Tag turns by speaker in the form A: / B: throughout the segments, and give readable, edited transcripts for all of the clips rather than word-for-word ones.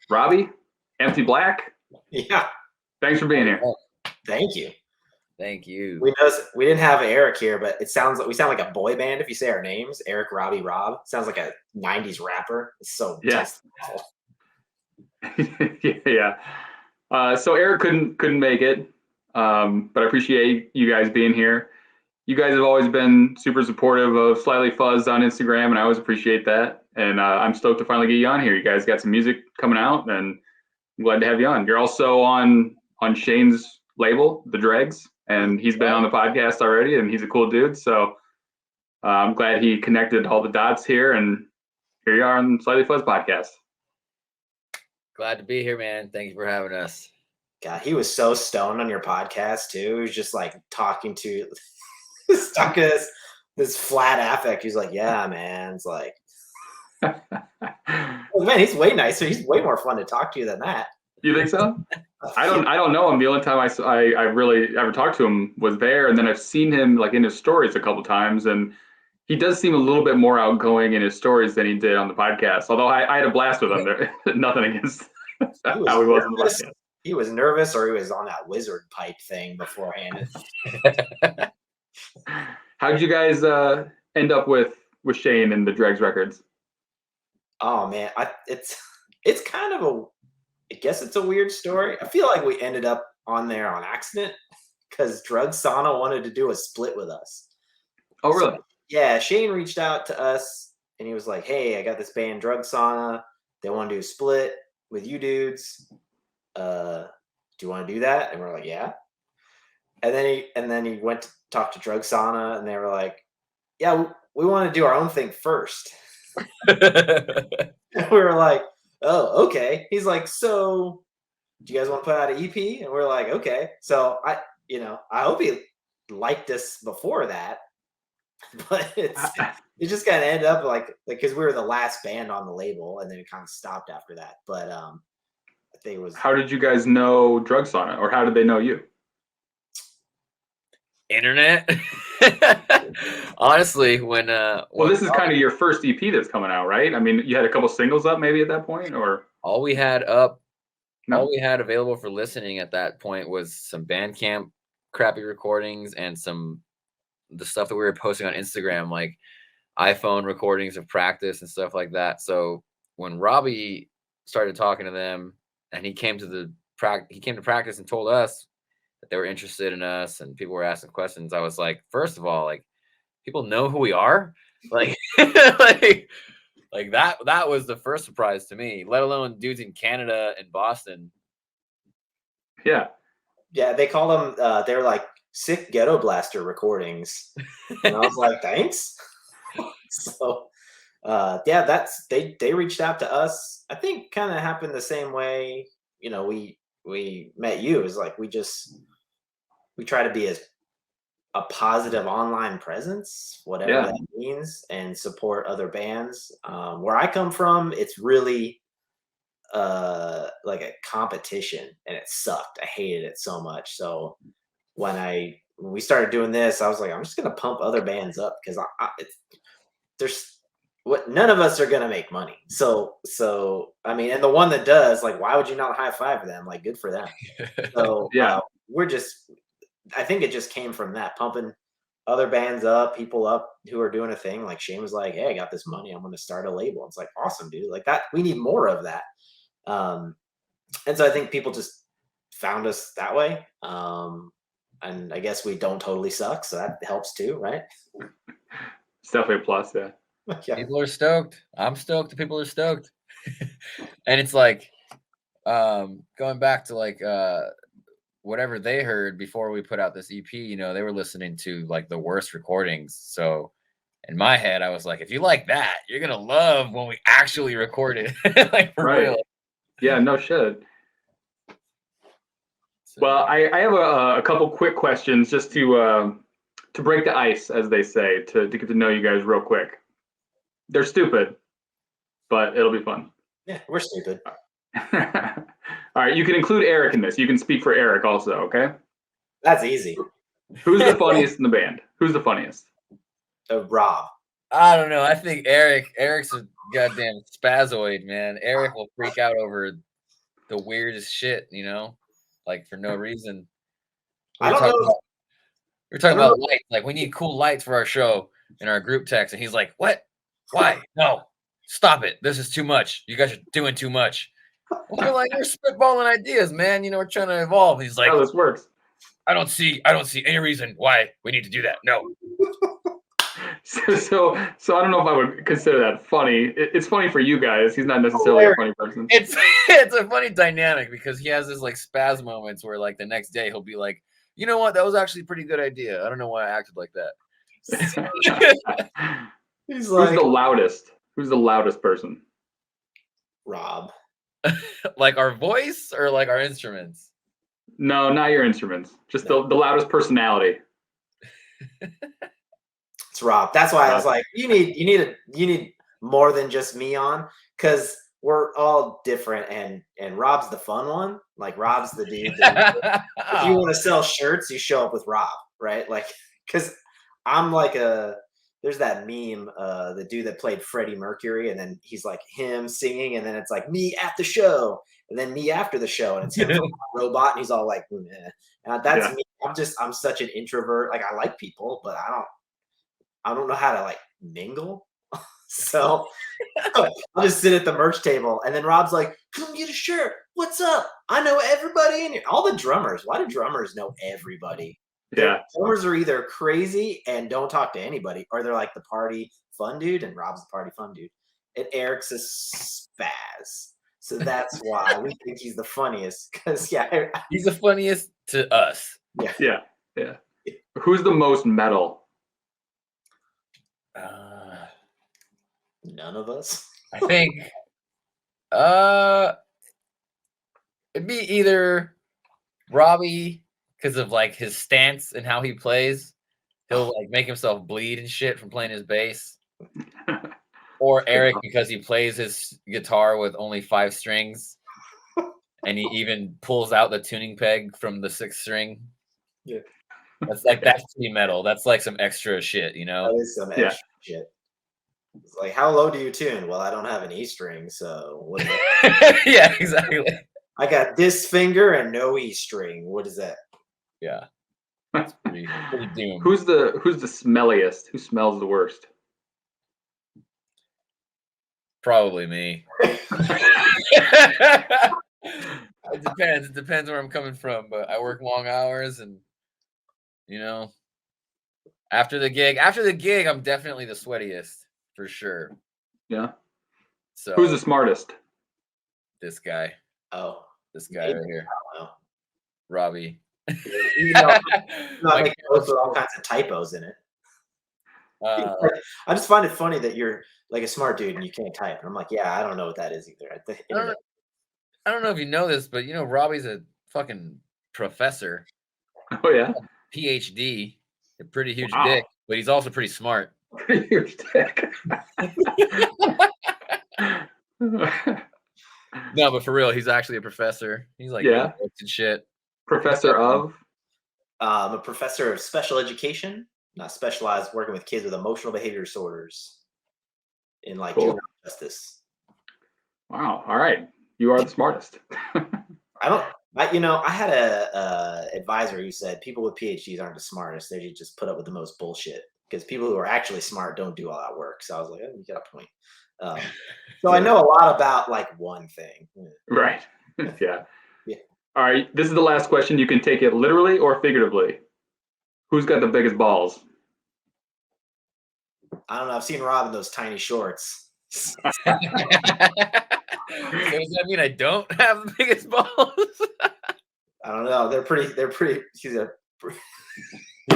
A: Robbie, Empty Black.
B: Yeah.
A: Thanks for being here.
B: Thank you.
C: Thank you.
B: We didn't have Eric here, but it sounds like we sound like a boy band if you say our names. Eric, Robbie, Rob. Sounds like a 90s rapper. It's so
A: yeah. So Eric couldn't make it, but I appreciate you guys being here. You guys have always been super supportive of Slightly Fuzzed on Instagram, and I always appreciate that. And I'm stoked to finally get you on here. You guys got some music coming out, and I'm glad to have you on. You're also on Shane's label, The Dregs, and he's been on the podcast already, and he's a cool dude. So I'm glad he connected all the dots here, and here you are on Slightly Fuzzed podcast.
C: Glad to be here, man. Thank you for having us.
B: God, he was so stoned on your podcast too. He was just like talking to stuck in this flat affect. He's like, yeah, man. It's like, well, man, he's way nicer. He's way more fun to talk to you than that.
A: You think so? I don't know him. The only time I really ever talked to him was there, and then I've seen him like in his stories a couple times, and he does seem a little bit more outgoing in his stories than he did on the podcast. Although I had a blast with him. There, nothing against how he was on the podcast.
B: He was nervous, or he was on that wizard pipe thing beforehand.
A: How did you guys end up with Shane and the Dregs Records?
B: Oh man, it's kind of I guess it's a weird story. I feel like we ended up on there on accident because Drug Sauna wanted to do a split with us.
A: Oh, really?
B: So, yeah, Shane reached out to us and he was like, "Hey, I got this band Drug Sauna. They want to do a split with you dudes. Do you want to do that?" And we're like, "Yeah." And then he went to talk to Drug Sauna and they were like, "Yeah, we want to do our own thing first." And we were like, "Oh, okay." He's like, "So do you guys want to put out an EP?" And we're like, "Okay." So I hope he liked us before that. But it just kind of ended up like because we were the last band on the label, and then it kind of stopped after that. But I think it was.
A: How did you guys know Drug Sauna, or how did they know you?
C: Internet. Honestly, when
A: well, this is kind of your first EP that's coming out, right? I mean, you had a couple singles up maybe at that point, or
C: all we had available for listening at that point was some Bandcamp crappy recordings and the stuff that we were posting on Instagram, like iPhone recordings of practice and stuff like that. So when Robbie started talking to them and he came to practice and told us that they were interested in us and people were asking questions, I was like, first of all, like, people know who we are, like like that was the first surprise to me, let alone dudes in Canada and Boston.
B: Yeah, they call them they're like sick ghetto blaster recordings, and I was like, thanks. So yeah, they reached out to us. I think kind of happened the same way we met you. Is like we try to be a positive online presence, whatever that means, and support other bands. Where I come from, it's really like a competition, and it sucked. I hated it so much. So when we started doing this, I was like, I'm just gonna pump other bands up because none of us are gonna make money. So I mean, and the one that does, like, why would you not high five them? Like, good for them. So yeah, I think it just came from that, pumping other bands up, people up who are doing a thing. Like Shane was like, "Hey, I got this money. I'm going to start a label." It's like, awesome, dude. Like that, we need more of that. And so I think people just found us that way. And I guess we don't totally suck, so that helps too, right?
A: It's definitely a plus, yeah.
C: People are stoked. I'm stoked. The people are stoked. And it's like going back to like whatever they heard before we put out this EP, they were listening to like the worst recordings. So in my head, I was like, if you like that, you're gonna love when we actually record it. Like for real.
A: Yeah, no shit. Well, I have a couple quick questions just to break the ice, as they say, to get to know you guys real quick. They're stupid, but it'll be fun.
B: Yeah, we're stupid.
A: All right, you can include Eric in this. You can speak for Eric also, okay?
B: That's easy.
A: Who's the funniest in the band? Who's the funniest?
B: Rob.
C: I don't know. I think Eric's a goddamn spazoid, man. Eric will freak out over the weirdest shit, like for no reason.
B: I don't know.
C: We were talking about lights. Like, we need cool lights for our show in our group text. And he's like, what? Why? No, stop it. This is too much. You guys are doing too much. We're like, we're spitballing ideas, man. We're trying to evolve. He's like,
A: how this works.
C: I don't see any reason why we need to do that. No.
A: So I don't know if I would consider that funny. It's funny for you guys. He's not necessarily a funny person.
C: It's a funny dynamic because he has this like spaz moments where like the next day he'll be like, you know what? That was actually a pretty good idea. I don't know why I acted like that.
B: He's like,
A: who's the loudest? Who's the loudest person?
B: Rob.
C: Like our voice or like our instruments?
A: No, not your instruments. Just the loudest personality.
B: It's Rob. That's why I was like, you need more than just me on, because we're all different, and Rob's the fun one. Like, Rob's the dude that if you want to sell shirts, you show up with Rob, right? Like, because I'm like there's that meme, the dude that played Freddie Mercury, and then he's like him singing, and then it's like me at the show, and then me after the show, and it's him robot, and he's all like, that's me. I'm such an introvert. Like, I like people, but I don't know how to like mingle. So I'll just sit at the merch table, and then Rob's like, come get a shirt. What's up? I know everybody in here. All the drummers. Why do drummers know everybody?
A: Yeah.
B: Drummers are either crazy and don't talk to anybody, or they're like the party fun dude, and Rob's the party fun dude. And Eric's a spaz. So that's why we think he's the funniest. Because
C: he's the funniest to us.
A: Yeah. Who's the most metal?
B: None of us.
C: I think it'd be either Robbie, because of like his stance and how he plays. He'll like make himself bleed and shit from playing his bass. Or Eric, because he plays his guitar with only 5 strings, and he even pulls out the tuning peg from the 6th string.
B: Yeah.
C: That's pretty metal. That's like some extra shit,
B: That is some extra shit. It's like, how low do you tune? Well, I don't have an E string, so what is that?
C: Yeah, exactly.
B: I got this finger and no E string. What is that?
C: Yeah. That's pretty doomed.
A: Who's the smelliest? Who smells the worst?
C: Probably me. It depends. It depends where I'm coming from, but I work long hours, and after the gig, I'm definitely the sweatiest for sure.
A: Yeah.
C: So
A: who's the smartest?
C: This guy.
B: Oh,
C: this guy right here.
B: I don't know.
C: Robbie.
B: Not making notes with all kinds of typos in it. I just find it funny that you're like a smart dude and you can't type. And I'm like, yeah, I don't know what that is either.
C: I don't know if you know this, but Robbie's a fucking professor.
A: Oh yeah.
C: PhD, a pretty huge dick, but he's also pretty smart.
A: Pretty huge dick.
C: No, but for real, he's actually a professor. He's like books and shit.
A: Professor of?
B: I'm a professor of special education. Not specialized working with kids with emotional behavior disorders in like juvenile justice.
A: Wow. All right. You are the smartest.
B: I had a advisor who said people with PhDs aren't the smartest. They just put up with the most bullshit, because people who are actually smart don't do all that work. So I was like, oh, you got a point. So I know a lot about like one thing.
A: Right. Yeah. All right. This is the last question. You can take it literally or figuratively. Who's got the biggest balls?
B: I don't know. I've seen Rob in those tiny shorts.
C: So does that mean I don't have the biggest balls?
B: I don't know. They're pretty. He's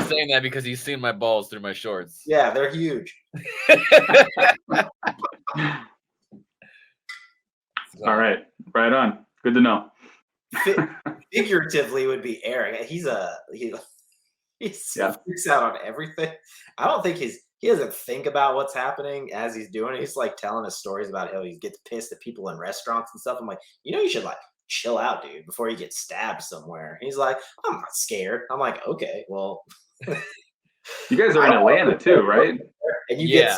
C: saying that because he's seen my balls through my shorts.
B: Yeah, they're huge.
A: All right. Right on. Good to know.
B: Figuratively would be Eric. He freaks out on everything. I don't think he doesn't think about what's happening as he's doing it. He's like telling us stories about how he gets pissed at people in restaurants and stuff. I'm like, you should like chill out, dude, before you get stabbed somewhere. He's like, I'm not scared. I'm like, okay, well.
A: You guys are in Atlanta too, right?
B: And you get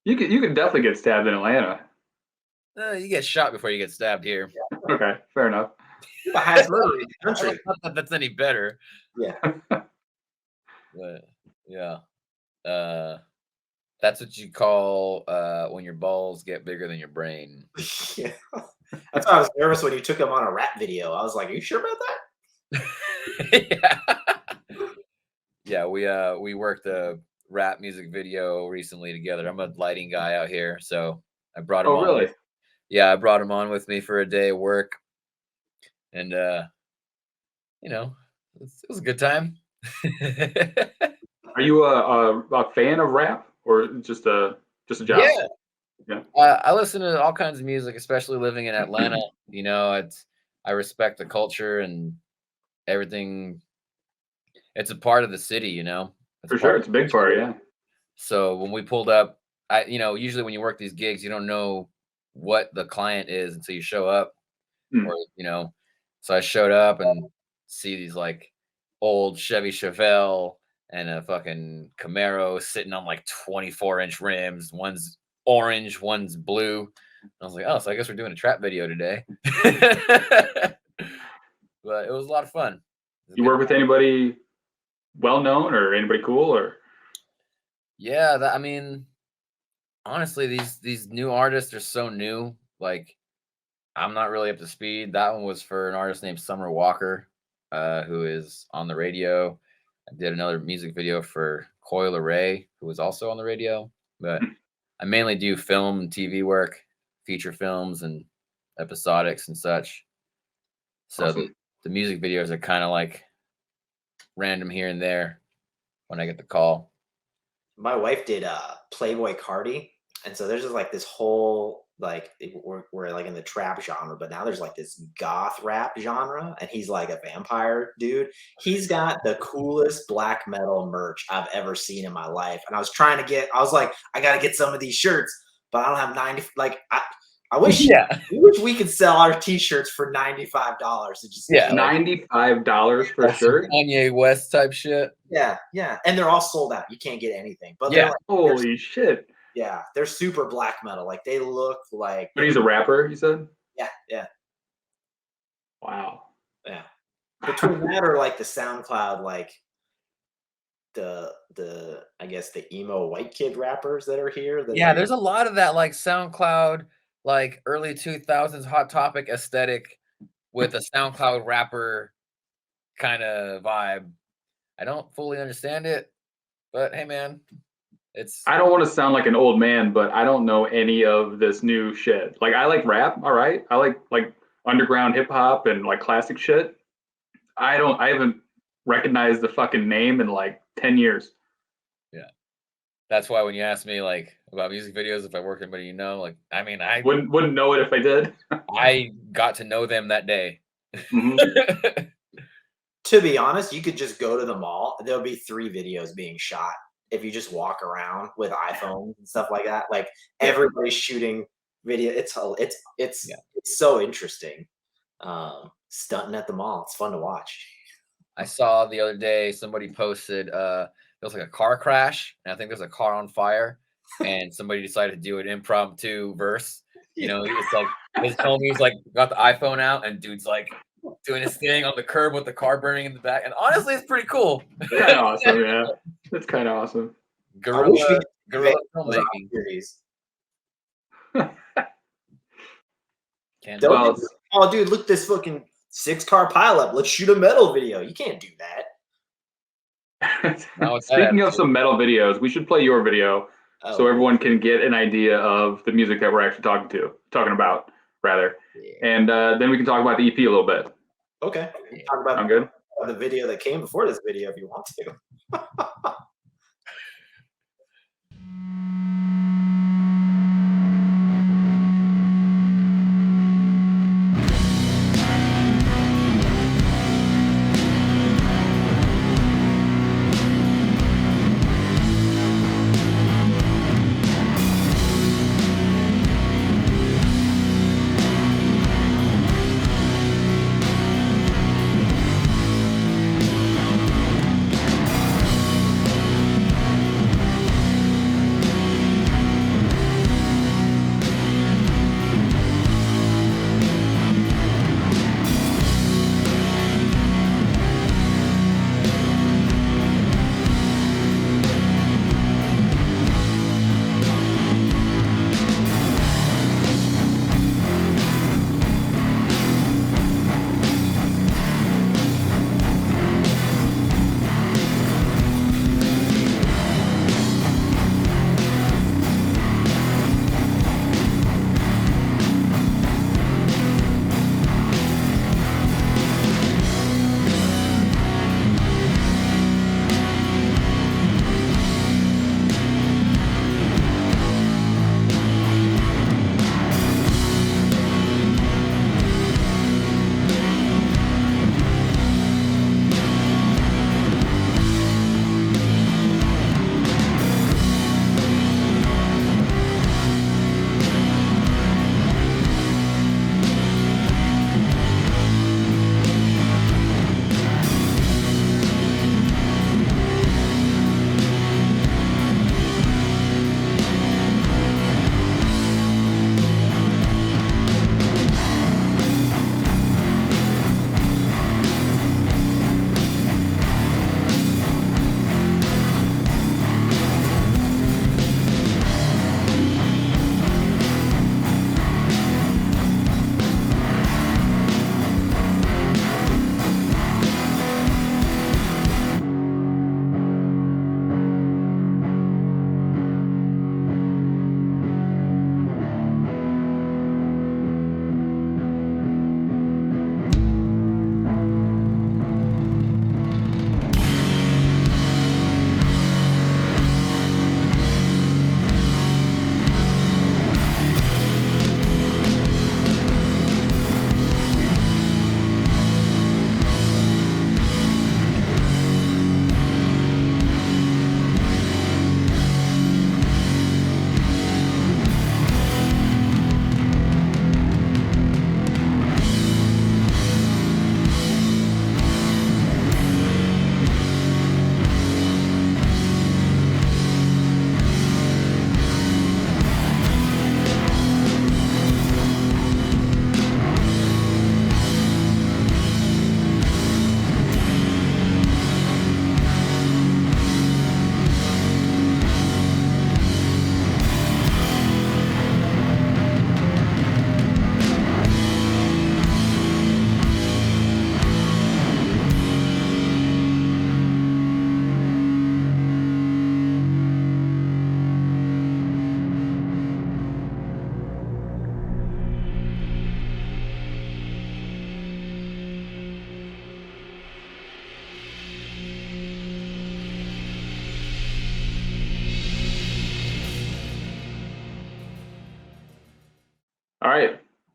A: you could definitely get stabbed in Atlanta.
C: You get shot before you get stabbed here.
A: Okay, fair enough.
B: The highest murder in the country.
C: Not that that's any better.
B: Yeah.
C: But yeah. That's what you call when your balls get bigger than your brain.
B: Yeah. That's why I was nervous when you took him on a rap video. I was like, "Are you sure about that?"
C: Yeah, we worked a rap music video recently together. I'm a lighting guy out here, so I brought him on.
A: Really?
C: Yeah, I brought him on with me for a day of work, and you know, it was a good time.
A: Are you a fan of rap or just a job?
C: Yeah. I listen to all kinds of music, especially living in Atlanta. You know, I respect the culture and everything. It's a part of the city, you know.
A: For sure, it's a big part, yeah.
C: So when we pulled up, usually when you work these gigs, you don't know what the client is until you show up, or So I showed up and see these like old Chevy Chevelle and a fucking Camaro sitting on like 24-inch rims. One's orange, one's blue. I was like, oh, so I guess we're doing a trap video today. But it was a lot of fun.
A: You work with anybody well known or anybody cool or?
C: Yeah, I mean, honestly, these new artists are so new. Like, I'm not really up to speed. That one was for an artist named Summer Walker, who is on the radio. I did another music video for Coil Ray, who was also on the radio. But I mainly do film and TV work, feature films and episodics and such. So awesome. The music videos are kind of like random here and there when I get the call.
B: My wife did Playboy Cardi, and so there's just like this whole like we're like in the trap genre, but now there's like this goth rap genre, and he's like a vampire dude. He's got the coolest black metal merch I've ever seen in my life, and I was like, I gotta get some of these shirts, but I don't have 90. Like I wish, we could sell our t-shirts for $95.
A: $95 for a shirt.
C: Kanye West type shit.
B: Yeah, and they're all sold out. You can't get anything. But
A: yeah, holy shit.
B: Yeah, they're super black metal. Like they look like.
A: But he's a rapper, you said?
B: Yeah.
A: Wow.
B: Yeah. Between that or like the SoundCloud, like the I guess the emo white kid rappers that are here.
C: There's a lot of that like SoundCloud, like early 2000s Hot Topic aesthetic with a SoundCloud rapper kind of vibe. I don't fully understand it, but hey, man.
A: I don't want to sound like an old man, but I don't know any of this new shit. Like I like rap, all right. I like underground hip hop and like classic shit. I haven't recognized the fucking name in like 10 years.
C: Yeah. That's why when you ask me like about music videos, if I work with anybody, like, I mean, I
A: wouldn't know it if I did.
C: I got to know them that day.
B: Mm-hmm. To be honest, you could just go to the mall. There'll be 3 videos being shot. If you just walk around with iPhones and stuff like that, like everybody's shooting video. It's so interesting. Stunting at the mall. It's fun to watch.
C: I saw the other day somebody posted it was like a car crash, and I think there's a car on fire, and somebody decided to do an impromptu verse. It's like his homie's like got the iPhone out, and dude's like doing his thing on the curb with the car burning in the back. And honestly, it's pretty cool.
A: Kind of awesome, yeah. It's kind of awesome.
C: Guerrilla filmmaking.
B: Oh, dude, look this fucking 6-car pileup. Let's shoot a metal video. You can't do that.
A: Speaking of some metal videos, we should play your video so everyone can get an idea of the music that we're actually talking about, rather. Yeah. And then we can talk about the EP a little bit.
B: Okay.
A: Talk about I'm good.
B: The video that came before this video if you want to.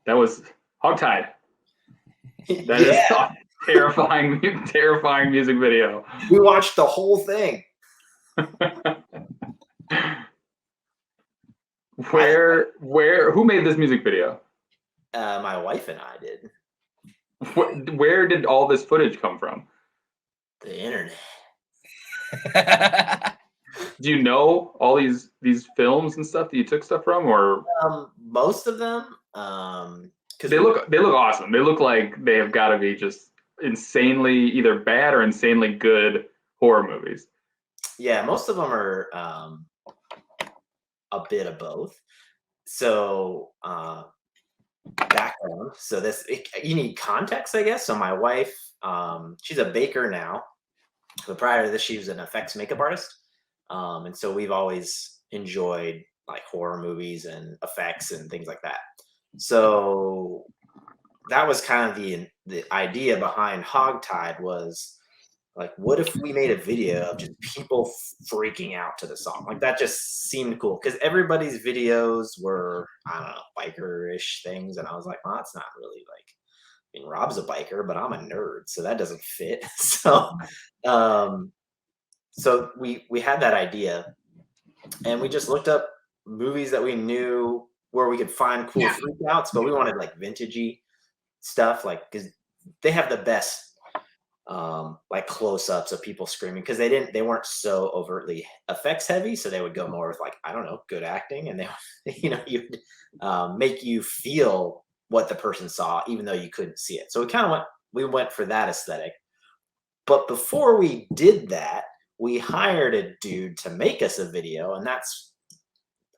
A: That was Hog Tied. That is a terrifying music video.
B: We watched the whole thing.
A: Who made this music video?
B: My wife and I did.
A: Where did all this footage come from?
B: The internet.
A: Do you know all these films and stuff that you took stuff from, or
B: most of them?
A: Because they look awesome. They look like they have got to be just insanely either bad or insanely good horror movies.
B: Yeah, most of them are a bit of both. So background. So you need context, I guess. So my wife, she's a baker now, but prior to this, she was an effects makeup artist. And so we've always enjoyed like horror movies and effects and things like that. So that was kind of the idea behind Hog Tied was like, what if we made a video of just people freaking out to the song? Like that just seemed cool because everybody's videos were, I don't know, biker-ish things. And I was like, well, it's not really like, I mean, Rob's a biker, but I'm a nerd, so that doesn't fit. So we had that idea and we just looked up movies that we knew where we could find cool freakouts, but we wanted like vintagey stuff, like because they have the best like close-ups of people screaming because they weren't so overtly effects heavy, so they would go more with like, I don't know, good acting, and they you make you feel what the person saw even though you couldn't see it. So we went for that aesthetic. But before we did that, we hired a dude to make us a video, and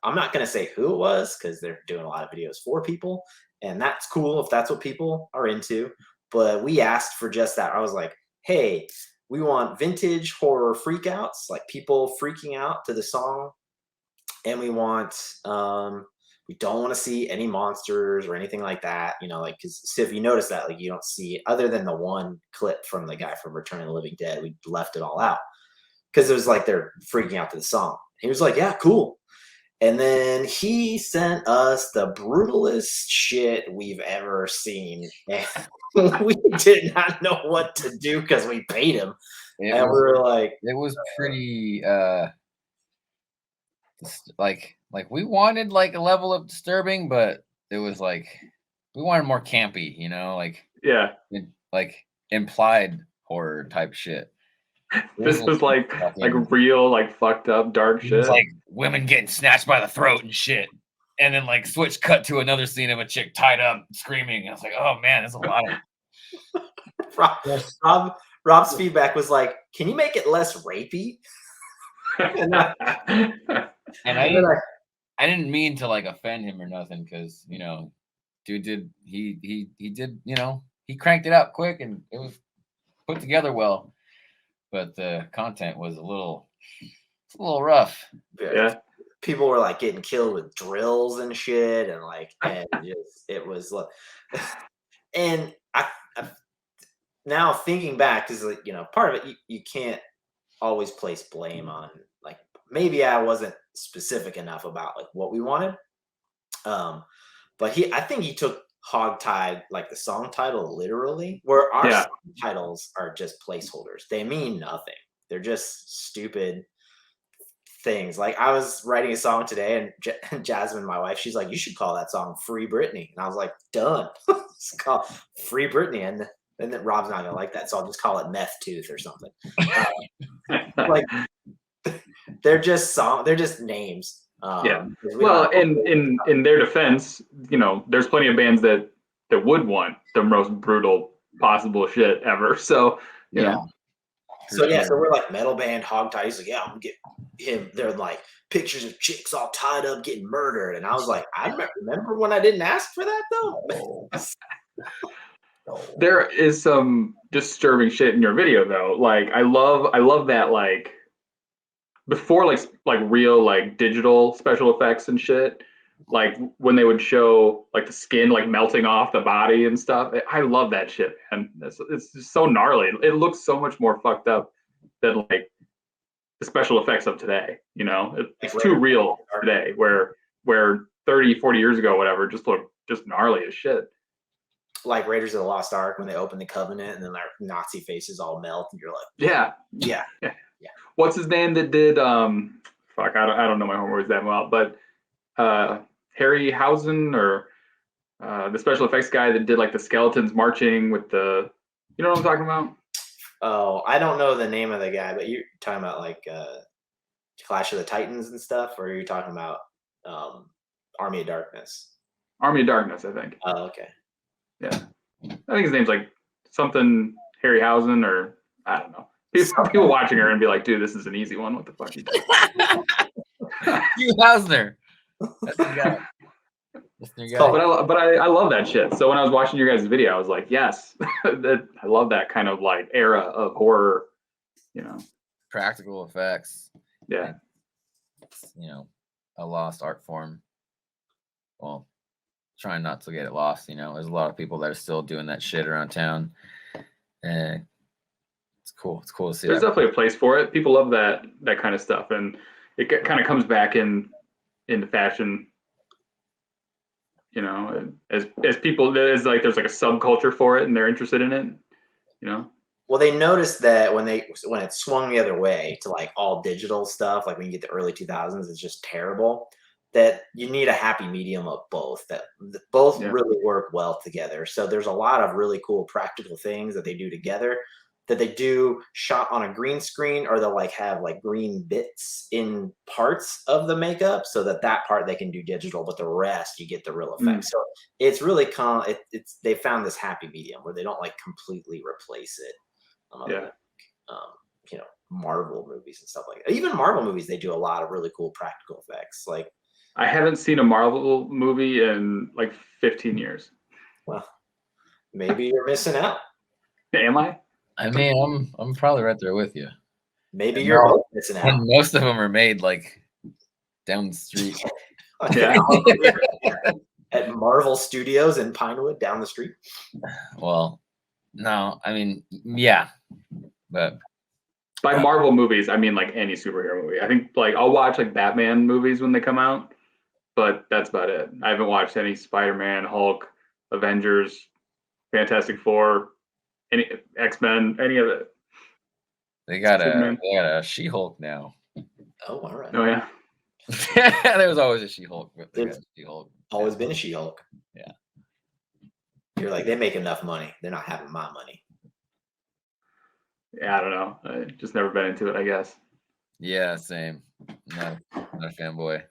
B: I'm not going to say who it was because they're doing a lot of videos for people, and that's cool if that's what people are into. But we asked for just that. I was like, hey, we want vintage horror freakouts, like people freaking out to the song. And we want, we don't want to see any monsters or anything like that, like, because if you notice that, like, you don't see, other than the one clip from the guy from Return of the Living Dead, we left it all out because it was like they're freaking out to the song. He was like, yeah, cool. And then he sent us the brutalest shit we've ever seen. And we did not know what to do because we paid him. We were like,
C: it was pretty like we wanted like a level of disturbing, but it was like we wanted more campy, like implied horror type shit.
A: This was like real, like fucked up, dark shit.
C: Like women getting snatched by the throat and shit. And then like switch cut to another scene of a chick tied up screaming. And I was like, oh man, there's a lot
B: of Rob's feedback was like, can you make it less rapey?
C: and I didn't mean to like offend him or nothing, because dude did he did, he cranked it out quick and it was put together well. But the content was a little rough.
B: Yeah. People were like getting killed with drills and shit, and like, and just, it was like, and I now thinking back, because like, part of it you can't always place blame on, like, maybe I wasn't specific enough about like what we wanted. But I think he took Hog Tied, like the song title, literally, where our song titles are just placeholders. They mean nothing. They're just stupid things. Like I was writing a song today, and Jasmine, my wife, she's like, you should call that song Free Britney. And I was like, done. It's called Free Britney. And then Rob's not gonna like that, so I'll just call it Meth Tooth or something. Like they're just names.
A: Well, in their defense, there's plenty of bands that would want the most brutal possible shit ever. So
B: So we're like, metal band Hog Tied. He's like, yeah, I'm gonna get him. They're like pictures of chicks all tied up getting murdered, and I was like, I remember when I didn't ask for that though.
A: There is some disturbing shit in your video though. Like I love that, like, before like real like digital special effects and shit, like when they would show like the skin like melting off the body and stuff. I love that shit, man. It's just so gnarly. It looks so much more fucked up than like the special effects of today. It's too real today, where 30, 40 years ago, whatever, just looked just gnarly as shit.
B: Like Raiders of the Lost Ark when they open the Covenant and then their Nazi faces all melt and you're like,
A: Yeah.
B: yeah.
A: What's his name that did fuck, I don't know my horror movies that well, but Harryhausen or the special effects guy that did like the skeletons marching with the, you know what I'm talking about?
B: Oh, I don't know the name of the guy, but you're talking about like Clash of the Titans and stuff, or are you talking about Army of Darkness?
A: Army of Darkness, I think.
B: Oh, okay.
A: Yeah. I think his name's like something Harryhausen or I don't know. People watching are gonna be like, dude, this is an easy one. What the fuck are you doing?
C: Hugh Hausner. That's the guy. That's the guy.
A: But I love that shit. So when I was watching your guys' video, I was like, yes, I love that kind of like era of horror, you know.
C: Practical effects.
A: Yeah.
C: You know, a lost art form. Well, trying not to get it lost, you know. There's a lot of people that are still doing that shit around town. And it's cool. It's cool to see.
A: There's definitely a place for it. People love that kind of stuff, and it kind of comes back into fashion. You know, as people, there's like a subculture for it, and they're interested in it. You know.
B: Well, they noticed that when it swung the other way to like all digital stuff, like when you get the early 2000s, it's just terrible. That you need a happy medium of both. That both really work well together. So there's a lot of really cool practical things that they do together. That they do shot on a green screen, or they'll like have like green bits in parts of the makeup, so that part they can do digital, but the rest you get the real effect. So it's really they found this happy medium where they don't like completely replace it. You know, Marvel movies and stuff like that. Even Marvel movies, they do a lot of really cool practical effects. Like
A: I haven't seen a Marvel movie in like 15 years.
B: Well, maybe you're missing out.
A: Am I?
C: I mean, I'm probably right there with you.
B: Maybe you're both missing out.
C: And most of them are made like down the street.
B: At Marvel Studios in Pinewood down the street.
C: Well, no, I mean, yeah, but
A: by Marvel movies, I mean like any superhero movie. I think like I'll watch like Batman movies when they come out, but that's about it. I haven't watched any Spider-Man, Hulk, Avengers, Fantastic Four, any X-Men, any of it.
C: They got a She-Hulk now.
B: Oh, all right.
A: Oh yeah.
C: There was always a She-Hulk. She-Hulk.
B: Always been a She-Hulk.
C: Yeah.
B: You're like, they make enough money. They're not having my money.
A: Yeah, I don't know. I just never been into it, I guess.
C: Yeah, same. Not a fanboy.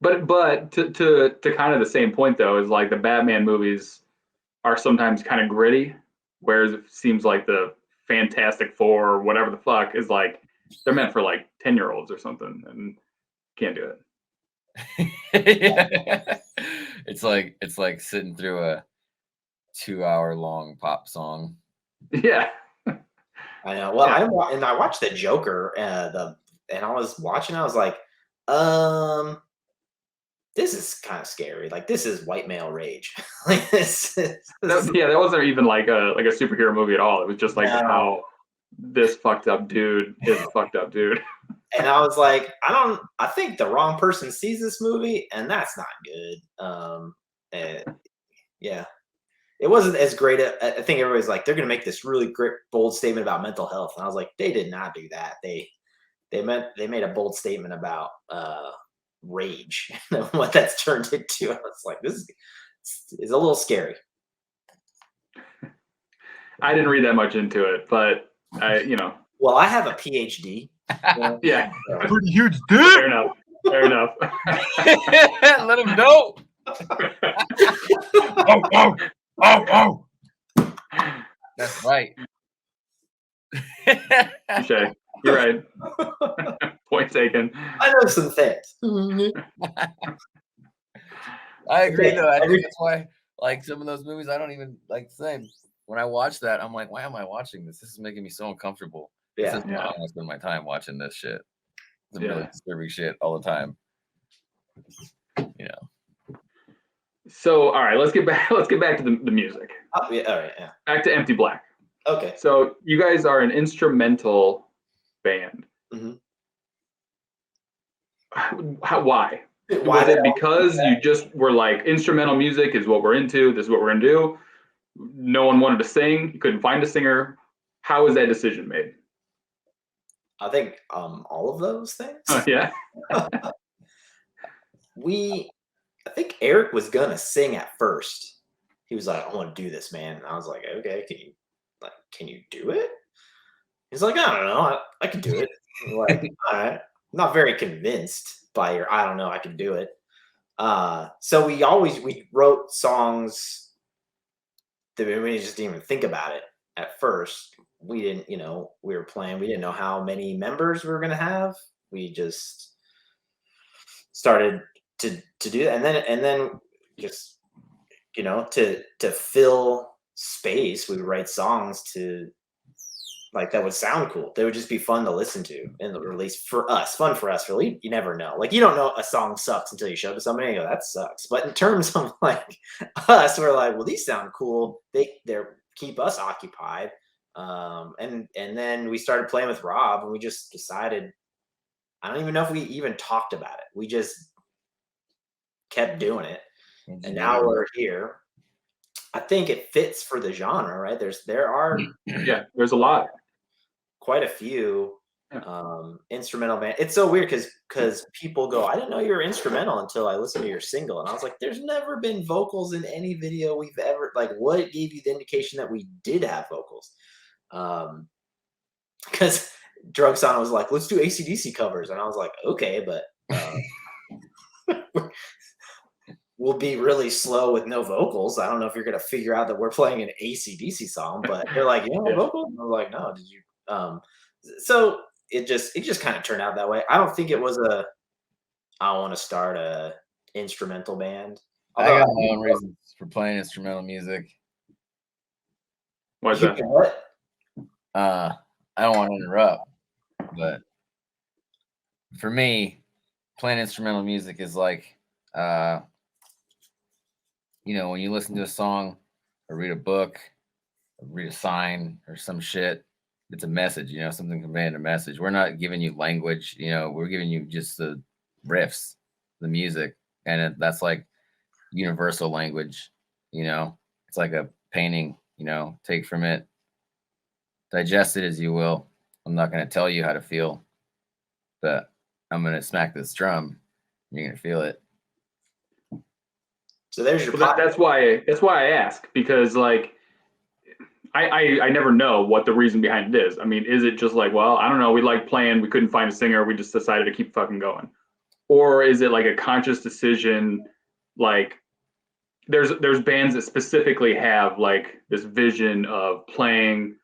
A: But to kind of the same point though, is like the Batman movies are sometimes kind of gritty, whereas it seems like the Fantastic Four or whatever the fuck is like they're meant for like 10-year-olds or something, and can't do
C: it. Yeah. It's like sitting through a 2-hour long pop song.
A: Yeah.
B: I know. Well, I watched the Joker, and I was watching. I was like, this is kind of scary. Like, this is white male rage. Like that
A: wasn't even like a superhero movie at all. It was just like how this fucked up dude is a fucked up dude.
B: And I was like, I think the wrong person sees this movie, and that's not good. Yeah. It wasn't as great. I think everybody's like, they're going to make this really great, bold statement about mental health. And I was like, they did not do that. They made a bold statement about rage and what that's turned into. I was like, this is a little scary.
A: I didn't read that much into it, but
B: Well, I have a PhD.
A: Yeah.
C: Pretty huge dude.
A: Fair enough.
C: Let him know. Oh. That's right.
A: Touché. You're right. Point taken.
B: I know some things.
C: I agree, though. I think that's why, like, some of those movies, I don't even like saying. When I watch that, I'm like, why am I watching this? This is making me so uncomfortable. I don't want to spend my time watching this shit. It's really disturbing shit all the time. You know.
A: So, all right, let's get back to the music.
B: Oh, yeah, all right, yeah.
A: Back to Empty Black.
B: Okay.
A: So you guys are an instrumental band.
B: Mm-hmm.
A: Why? Was it because you just were like, instrumental music is what we're into, this is what we're gonna do? No one wanted to sing, you couldn't find a singer. How was that decision made?
B: I think all of those things.
A: Yeah.
B: I think Eric was gonna sing at first. He was like, "I want to do this, man." And I was like, "Okay, can you do it?" He's like, "I don't know, I can do it." I'm like, all right. I'm not very convinced by your "I don't know, I can do it." So we wrote songs that we just didn't even think about it at first. We didn't, we were playing. We didn't know how many members we were gonna have. We just started to do that, and then just to fill space, we would write songs to like that would sound cool. They would just be fun to listen to, and or at least for us, fun for us. Really, you never know. Like you don't know a song sucks until you show it to somebody and you go, "That sucks." But in terms of like us, we're like, "Well, these sound cool. They're keep us occupied." And then we started playing with Rob, and we just decided. I don't even know if we even talked about it. We just kept doing it, and now we're here. I think it fits for the genre, right? There are
A: there's a lot.
B: Quite a few instrumental band. It's so weird because people go, "I didn't know you were instrumental until I listened to your single," and I was like, "There's never been vocals in any video we've ever like." What gave you the indication that we did have vocals? Because Drug Sauna was like, "Let's do AC/DC covers," and I was like, "Okay, but." We'll be really slow with no vocals. I don't know if you're gonna figure out that we're playing an AC/DC song, but they're like, vocals? And I was like, no, did you? So it just kind of turned out that way. I don't think it was I want to start a instrumental band.
C: I got my own reasons for playing instrumental music.
A: What's that?
B: What?
C: I don't want to interrupt, but for me, playing instrumental music is like, when you listen to a song or read a book, or read a sign or some shit, it's a message, something conveying a message. We're not giving you language, we're giving you just the riffs, the music, and that's like universal language, it's like a painting, take from it, digest it as you will. I'm not going to tell you how to feel, but I'm going to smack this drum, and you're going to feel it.
B: So there's your
A: that's why I ask, because like I never know what the reason behind it is. I mean, is it just like, well, I don't know, we like playing, we couldn't find a singer, we just decided to keep fucking going? Or is it like a conscious decision, like there's bands that specifically have like this vision of playing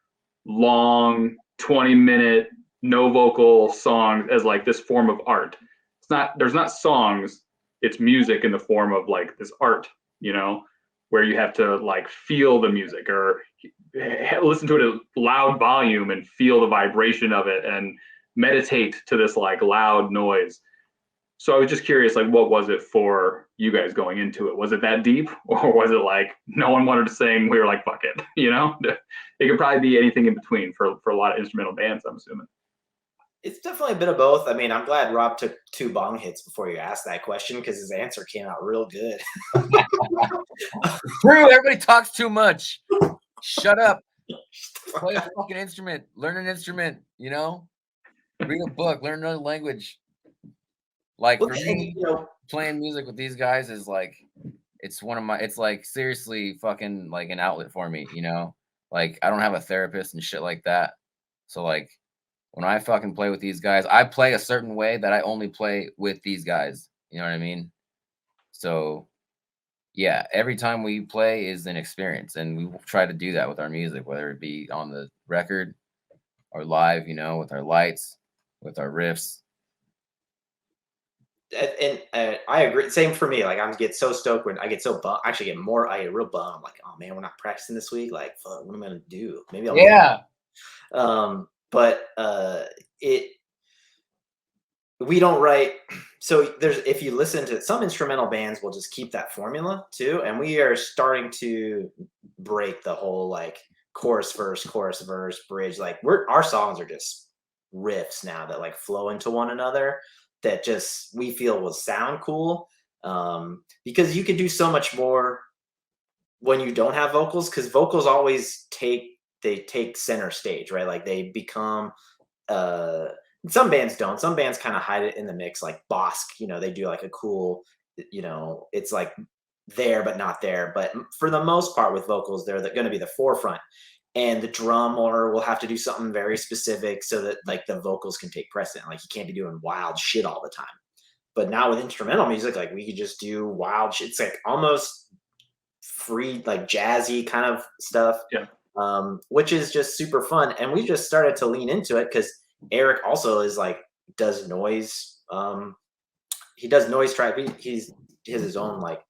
A: long 20-minute no vocal songs as like this form of art. There's not songs, it's music in the form of like this art, where you have to like feel the music or listen to it at loud volume and feel the vibration of it and meditate to this like loud noise. So I was just curious, like, what was it for you guys going into it? Was it that deep, or was it like no one wanted to sing? We were like, fuck it, It could probably be anything in between for a lot of instrumental bands, I'm assuming.
B: It's definitely a bit of both. I mean, I'm glad Rob took 2 bong hits before you asked that question because his answer came out real good.
C: True, everybody talks too much. Shut up. Play a fucking instrument. Learn an instrument, Read a book. Learn another language. Like, for me, playing music with these guys is like, it's like seriously fucking like an outlet for me, Like, I don't have a therapist and shit like that. So like, when I fucking play with these guys, I play a certain way that I only play with these guys. You know what I mean? So yeah, every time we play is an experience, and we try to do that with our music, whether it be on the record or live, with our lights, with our riffs.
B: And I agree. Same for me. Like I get so stoked when I get so bummed. Actually, I get real bummed. I'm like, oh man, we're not practicing this week. Like, fuck, what am I gonna do? Maybe I'll.
C: Yeah.
B: But we don't write. So if you listen to some instrumental bands, will just keep that formula too. And we are starting to break the whole like chorus verse bridge. Like our songs are just riffs now that like flow into one another. that just we feel will sound cool, because you can do so much more when you don't have vocals, because vocals always take center stage, right? Like they become some bands don't. Some bands kind of hide it in the mix, like Bosk, they do like a cool, it's like there but not there. But for the most part with vocals, they're going to be the forefront. And the drummer will have to do something very specific so that like the vocals can take precedent. Like you can't be doing wild shit all the time. But now with instrumental music, like we could just do wild shit. It's like almost free, like jazzy kind of stuff.
A: Yeah.
B: Which is just super fun. And we just started to lean into it because Eric also is like does noise. He does noise track. He has his own like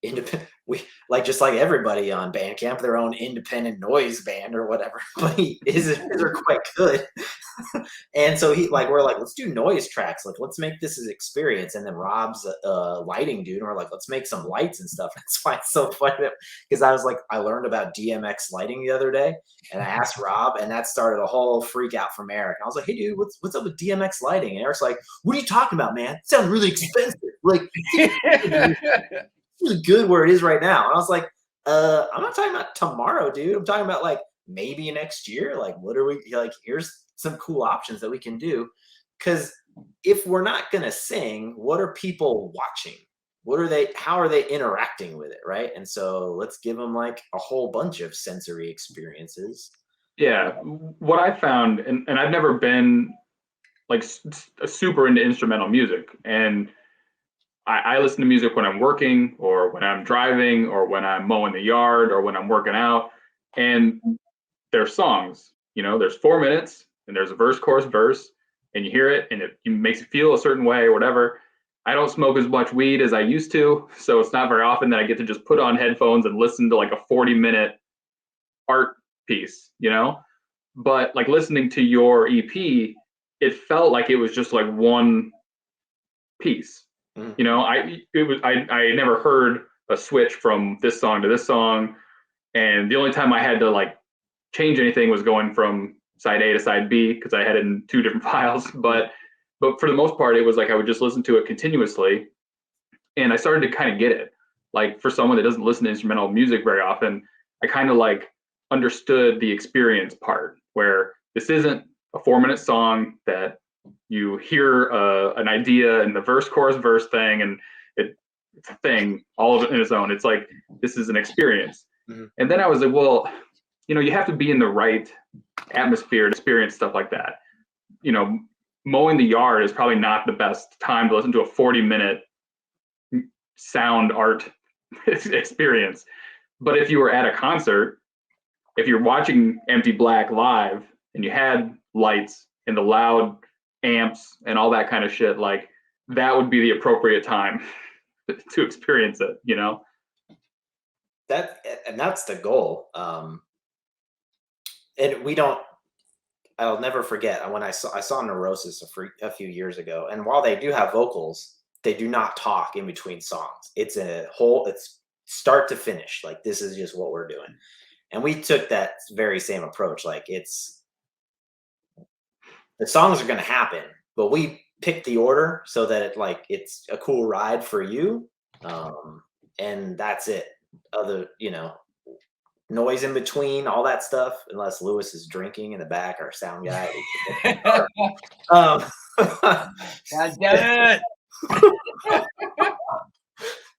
B: independent, we like just like everybody on Bandcamp, their own independent noise band or whatever. But his are quite good. And so we're like, let's do noise tracks. Like, let's make this an experience. And then Rob's lighting dude, and we're like, let's make some lights and stuff. That's why it's so funny because I was like, I learned about DMX lighting the other day, and I asked Rob, and that started a whole freak out from Eric. I was like, hey dude, what's up with DMX lighting? And Eric's like, what are you talking about, man? It sounds really expensive. Like really good where it is right now. And I was like, I'm not talking about tomorrow, dude. I'm talking about like maybe next year. Like, what are we like? Here's some cool options that we can do. Because if we're not gonna sing, what are people watching? How are they interacting with it, right? And so let's give them like a whole bunch of sensory experiences.
A: Yeah, what I found, and I've never been like super into instrumental music, and I listen to music when I'm working or when I'm driving or when I'm mowing the yard or when I'm working out. And there's songs, there's 4 minutes and there's a verse, chorus, verse, and you hear it and it makes you feel a certain way or whatever. I don't smoke as much weed as I used to. So it's not very often that I get to just put on headphones and listen to like a 40-minute art piece, But like listening to your EP, it felt like it was just like one piece. I never heard a switch from this song to this song, and the only time I had to like change anything was going from side A to side B because I had it in 2 different files. But for the most part, it was like I would just listen to it continuously, and I started to kind of get it. Like for someone that doesn't listen to instrumental music very often, I kind of like understood the experience part where this isn't a 4-minute song that you hear an idea and the verse, chorus, verse thing, and it's a thing all of it in its own. It's like, this is an experience. Mm-hmm. And then I was like, well, you have to be in the right atmosphere to experience stuff like that. Mowing the yard is probably not the best time to listen to a 40-minute sound art experience. But if you were at a concert, if you're watching Empty Black live and you had lights and the loud amps and all that kind of shit, like that would be the appropriate time to experience it,
B: That's the goal. And I'll never forget when I saw Neurosis a few years ago, and while they do have vocals, they do not talk in between songs. It's start to finish. Like, this is just what we're doing. And we took that very same approach. Like, the songs are going to happen, but we pick the order so that it's a cool ride for you. And that's it. Noise in between, all that stuff, unless Lewis is drinking in the back, our sound guy.
C: God damn it.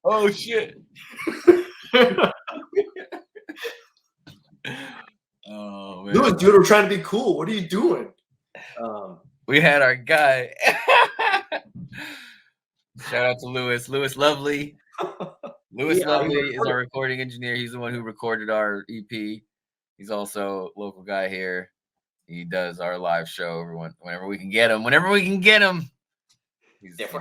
C: Oh shit. Oh man.
B: Lewis, dude, we're trying to be cool. What are you doing?
C: We had our guy. Shout out to Lewis. Lewis Lovely. Lewis Lovely is our recording engineer. He's the one who recorded our EP. He's also a local guy here. He does our live show whenever we can get him. Whenever we can get him.
B: If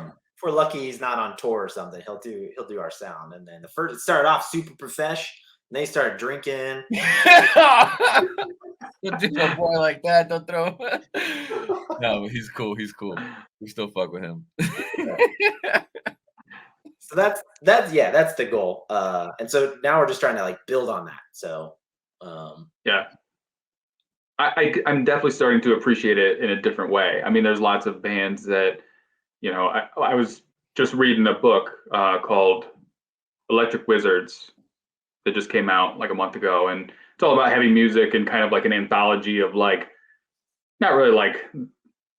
B: we're lucky he's not on tour or something, he'll do our sound. And then it started off super profesh. And they started drinking.
C: Don't do a boy like that. Don't throw him. No, he's cool. He's cool. We still fuck with him.
B: So that's the goal. And so now we're just trying to build on that. So
A: yeah. I'm definitely starting to appreciate it in a different way. I mean, there's lots of bands that, I was just reading a book called Electric Wizards that just came out like a month ago, and it's all about heavy music and kind of like an anthology of like, not really like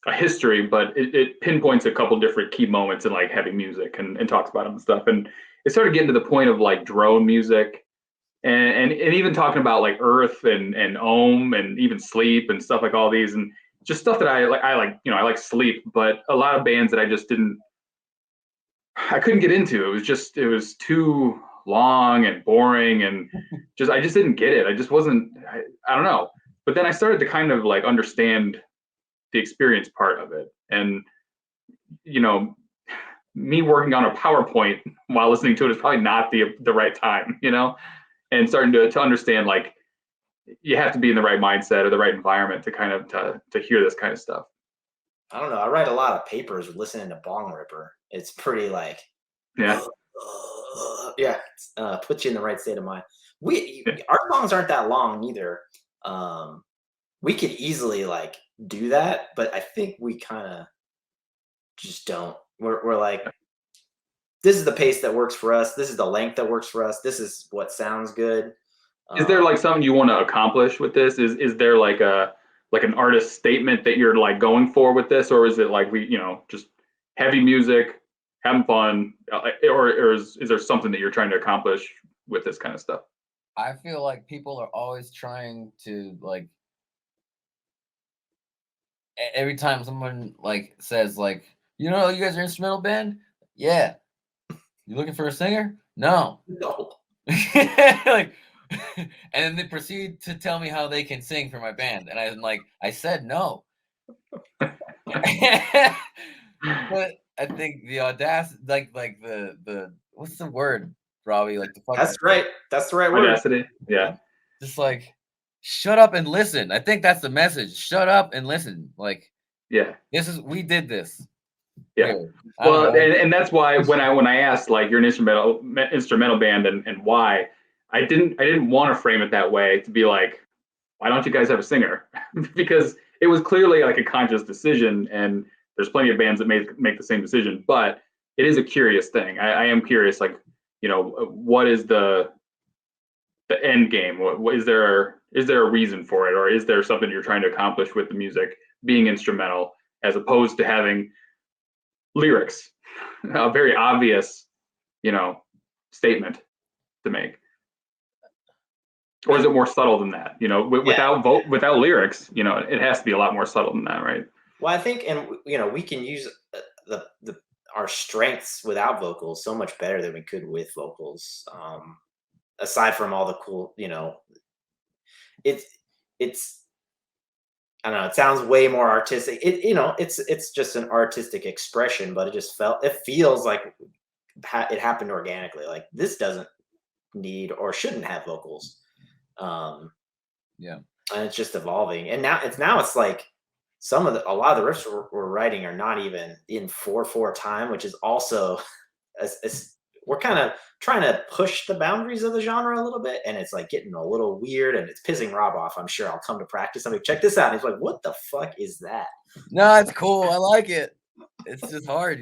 A: a history, but it pinpoints a couple different key moments in like heavy music and talks about them and stuff. And it started getting to the point of like drone music and even talking about like Earth and Ohm and even Sleep and stuff, like all these, and just stuff that I like Sleep, but a lot of bands that I couldn't get into. It was too long and boring, and I just didn't get it. I just wasn't, I don't know. But then I started to kind of like understand the experience part of it. And, me working on a PowerPoint while listening to it is probably not the right time, and starting to understand like you have to be in the right mindset or the right environment to kind of to hear this kind of stuff.
B: I don't know. I write a lot of papers listening to Bong Ripper. It's pretty like,
A: Yeah.
B: Yeah, puts you in the right state of mind. Our songs aren't that long neither. We could easily like do that, but I think we kind of just don't. We're like, this is the pace that works for us. This is the length that works for us. This is what sounds good.
A: Is there like something you want to accomplish with this? Is there like an artist statement that you're like going for with this, or is it like just heavy music, having fun, or is there something that you're trying to accomplish with this kind of stuff?
C: I feel like people are always trying to like, every time someone like says like, you guys are an instrumental band? Yeah. You looking for a singer? No.
B: No.
C: Like, and then they proceed to tell me how they can sing for my band, and I'm like, I said no. But I think the audacity, like the what's the word, Robbie? Like the fucking.
B: That's right. That's the right word.
A: Audacity. Yeah.
C: Just like, shut up and listen. I think that's the message. Shut up and listen. Like,
A: yeah,
C: we did this.
A: Yeah. Well, and that's why when I asked like you're an instrumental band and why, I didn't want to frame it that way to be like, why don't you guys have a singer? Because it was clearly like a conscious decision, and there's plenty of bands that make the same decision, but it is a curious thing. I am curious, like, what is the end game? What is there a reason for it, or is there something you're trying to accomplish with the music being instrumental as opposed to having lyrics, a very obvious, statement to make? Or is it more subtle than that? Without lyrics, it has to be a lot more subtle than that, right?
B: Well, I think, and we can use our strengths without vocals so much better than we could with vocals. Aside from all the cool, it's I don't know. It sounds way more artistic. It's just an artistic expression, but it feels like it happened organically. Like this doesn't need or shouldn't have vocals.
C: Yeah,
B: and it's just evolving. And now it's like a lot of the riffs we're writing are not even in 4/4 time, which is also we're kind of trying to push the boundaries of the genre a little bit, and it's like getting a little weird, and it's pissing Rob off. I'm sure I'll come to practice. I'm like, check this out. And he's like, what the fuck is that?
C: No, it's cool. I like it. It's just hard,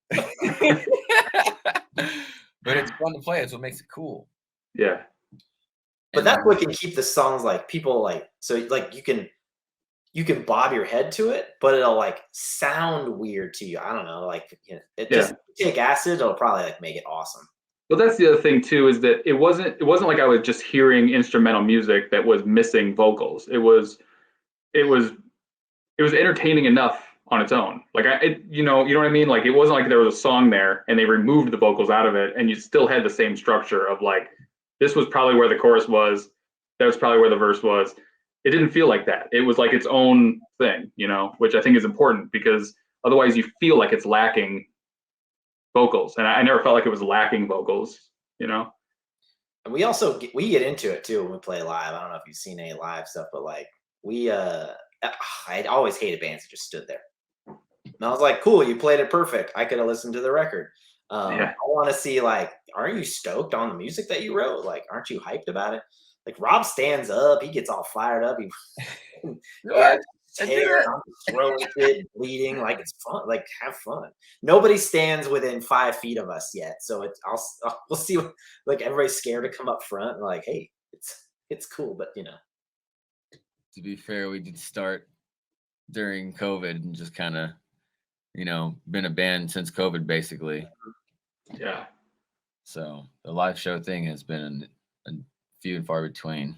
C: but it's fun to play. It's what makes it cool.
A: Yeah.
B: But that's what can keep the songs like people like, so like you can bob your head to it, but it'll like sound weird to you. I don't know, like just take acid, it'll probably like make it awesome.
A: Well, that's the other thing too, is that it wasn't like I was just hearing instrumental music that was missing vocals. It was entertaining enough on its own. Like you know what I mean? Like it wasn't like there was a song there and they removed the vocals out of it and you still had the same structure of like, this was probably where the chorus was, that was probably where the verse was. It didn't feel like that. It was like its own thing, which I think is important because otherwise you feel like it's lacking vocals. And I never felt like it was lacking vocals, And
B: we also we get into it too when we play live. I don't know if you've seen any live stuff, but like I always hated bands that just stood there. And I was like, cool, you played it perfect. I could have listened to the record. I want to see, like, aren't you stoked on the music that you wrote? Like, aren't you hyped about it? Like Rob stands up, he gets all fired up. tear. I'm just throwing shit, bleeding. Like it's fun. Like have fun. Nobody stands within 5 feet of us yet, so we'll see. Like everybody's scared to come up front. And like, hey, it's cool, but
C: To be fair, we did start during COVID and just kind of, been a band since COVID, basically.
A: Yeah.
C: So the live show thing has been a few and far between.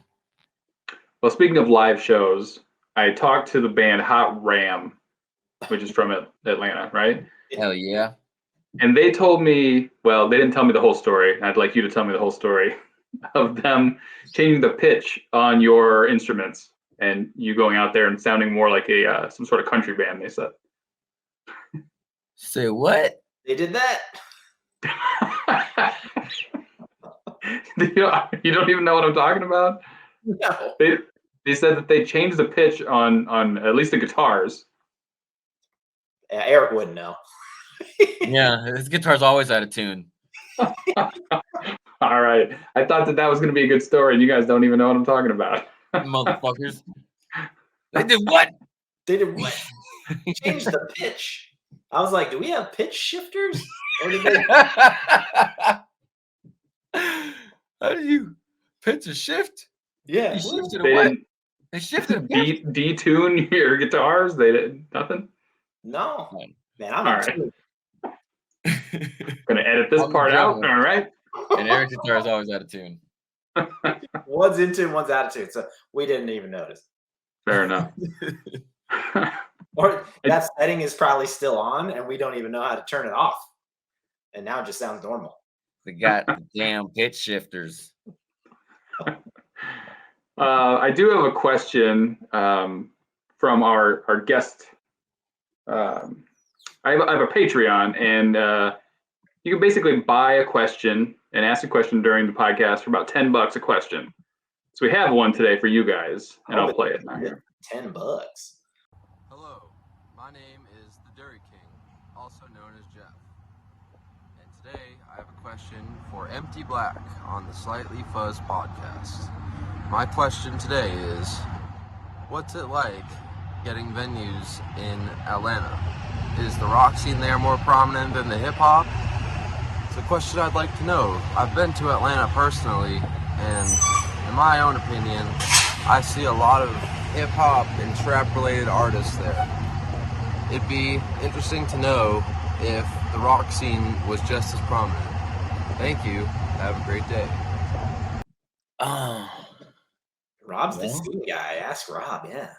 A: Well, speaking of live shows, I talked to the band Hot Ram, which is from Atlanta, right?
C: Hell yeah.
A: And they told me, well, they didn't tell me the whole story. I'd like you to tell me the whole story of them changing the pitch on your instruments and you going out there and sounding more like a some sort of country band, they said.
C: Say what?
B: they did that.
A: You don't even know what I'm talking about?
B: No.
A: They said that they changed the pitch on at least the guitars.
B: Yeah, Eric wouldn't know.
C: Yeah, his guitar's always out of tune.
A: All right. I thought that was going to be a good story, and you guys don't even know what I'm talking about.
C: Motherfuckers. They did what?
B: They did what? Change the pitch. I was like, do we have pitch shifters? Or did they...
C: How do you pitch a shift?
B: Yeah.
C: You shifted
A: They
C: what?
A: didn't
C: They shifted a pitch?
A: detune your guitars? They did nothing?
B: No. Man, I'm
A: All right. Going to edit this part out. All right.
C: And Eric's guitar is always out of tune.
B: One's in tune, one's out of tune. So we didn't even notice.
A: Fair enough.
B: Or that setting is probably still on and we don't even know how to turn it off. And now it just sounds normal.
C: They got the damn pitch shifters.
A: I do have a question from our guest. I have a Patreon, and you can basically buy a question and ask a question during the podcast for about $10 a question. So we have one today for you guys, and I'll play it now here.
B: $10.
D: Hello, my name is the Dury King, also known as Jeff. And today I have a question for Empty Black on the Slightly Fuzz podcast. My question today is, what's it like getting venues in Atlanta? Is the rock scene there more prominent than the hip hop? It's a question I'd like to know. I've been to Atlanta personally, and in my own opinion, I see a lot of hip hop and trap related artists there. It'd be interesting to know if the rock scene was just as prominent. Thank you. Have a great day.
B: Rob's the scene guy. Ask Rob, yeah.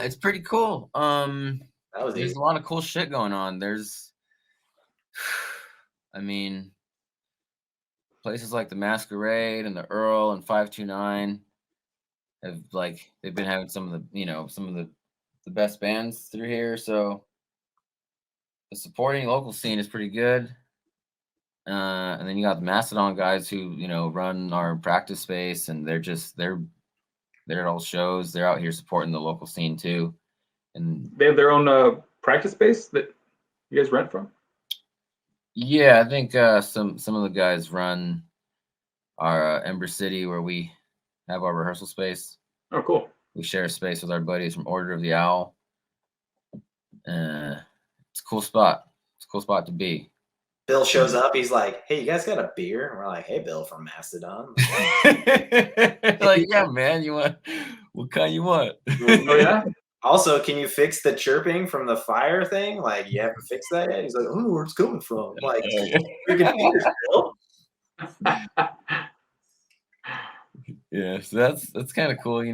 C: It's pretty cool.
B: There's
C: a lot of cool shit going on. Places like the Masquerade and the Earl and 529 they've been having some of the best bands through here. So the supporting local scene is pretty good. And then you got the Mastodon guys who, run our practice space, and they're at all shows. They're out here supporting the local scene too. And
A: they have their own practice space that you guys rent from?
C: Yeah, I think some of the guys run our Ember City, where we have our rehearsal space.
A: Oh, cool.
C: We share a space with our buddies from Order of the Owl. It's a cool spot. It's a cool spot to be.
B: Bill shows up. He's like, "Hey, you guys got a beer?" And we're like, "Hey, Bill from Mastodon."
C: Like, yeah, man. You want what kind you want?
A: Oh yeah.
B: Also, can you fix the chirping from the fire thing? Like, you haven't fixed that yet? He's like, "Oh, where's it's coming from?" I'm like, freaking beers, Bill.
C: Yeah, so that's kind of cool,
A: Do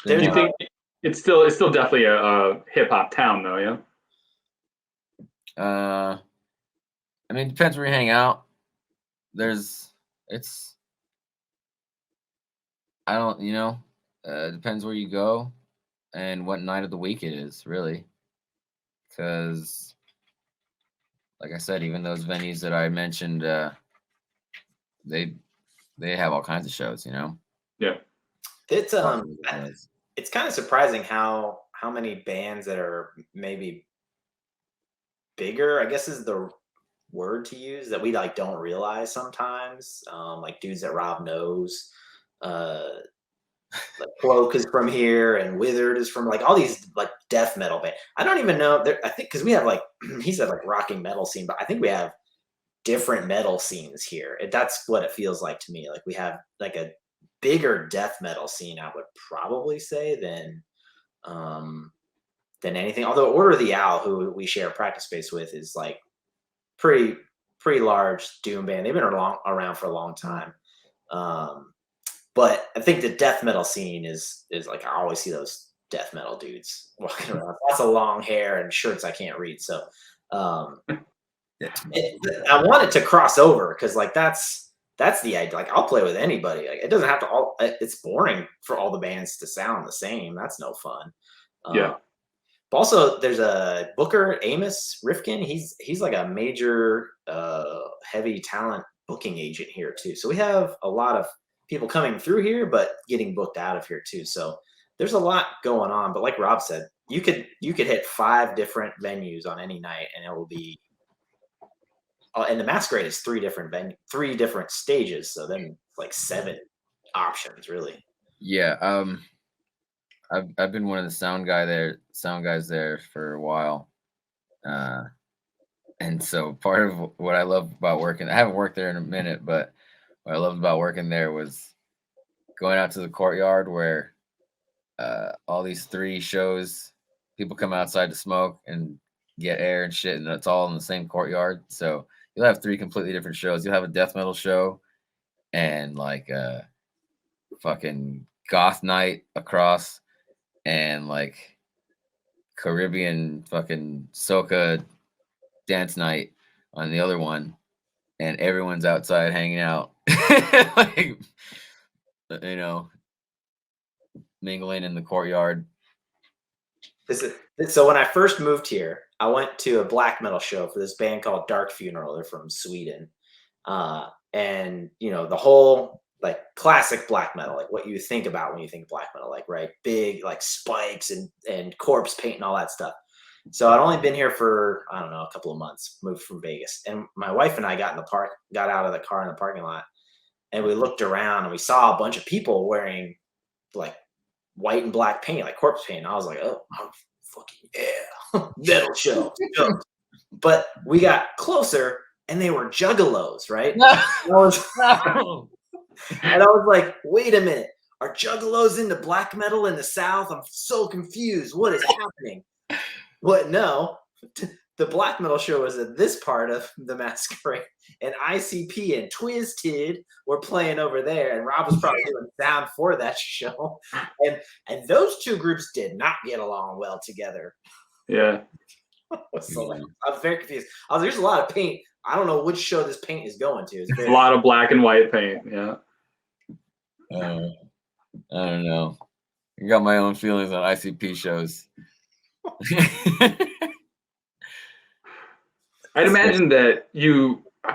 A: you think it's still definitely a hip hop town though? Yeah.
C: It depends where you hang out. Depends where you go and what night of the week it is, really. Because, like I said, even those venues that I mentioned, they have all kinds of shows,
A: Yeah.
B: It's kind of surprising how many bands that are maybe bigger, I guess is the word to use, that we don't realize sometimes. Like dudes that Rob knows. like Cloak is from here, and Withered is from like all these like death metal band. I don't even know. I think because we have like he said like rocking metal scene, but I think we have different metal scenes here. That's what it feels like to me. Like we have like a bigger death metal scene, I would probably say, than anything. Although Order of the Owl, who we share practice space with, is like pretty large doom band. They've been around for a long time. But I think the death metal scene is like I always see those death metal dudes walking around. Lots of long hair and shirts I can't read. So I wanted to cross over because like that's the idea. Like I'll play with anybody. Like it doesn't have to all. It's boring for all the bands to sound the same. That's no fun.
A: Yeah.
B: But also, there's a Booker Amos Rifkin. He's like a major heavy talent booking agent here too. So we have a lot of people coming through here, but getting booked out of here too. So there's a lot going on. But like Rob said, you could hit 5 different venues on any night, and it will be. And the Masquerade is 3 different stages. So then like 7 options really.
C: Yeah. I've been one of the sound guys there for a while. And so part of what I love about working, I haven't worked there in a minute, but what I loved about working there was going out to the courtyard where all these 3 shows, people come outside to smoke and get air and shit, and it's all in the same courtyard. So you'll have 3 completely different shows. You'll have a death metal show and like a fucking goth night across, and like Caribbean fucking soca dance night on the other one, and everyone's outside hanging out, like, you know, mingling in the courtyard.
B: So when I first moved here, I went to a black metal show for this band called Dark Funeral. They're from Sweden, and you know the whole like classic black metal, like what you think about when you think black metal, like right, big like spikes and corpse paint and all that stuff. So I'd only been here for I don't know a couple of months. Moved from Vegas, and my wife and I got out of the car in the parking lot, and we looked around and we saw a bunch of people wearing like white and black paint, like corpse paint. And I was like, oh, fucking yeah, metal show. But we got closer, and they were juggalos, right? And I was like, wait a minute. Are juggalos into black metal in the South? I'm so confused. What is happening? What? No. The black metal show was at this part of the Masquerade, and ICP and Twisted were playing over there, and Rob was probably doing sound for that show. And those 2 groups did not get along well together.
A: Yeah.
B: So I was very confused. I was like, there's a lot of paint. I don't know which show this paint is going to.
A: It's a lot of black and white paint. Yeah.
C: I don't know. I got my own feelings on ICP shows.
A: I'd imagine that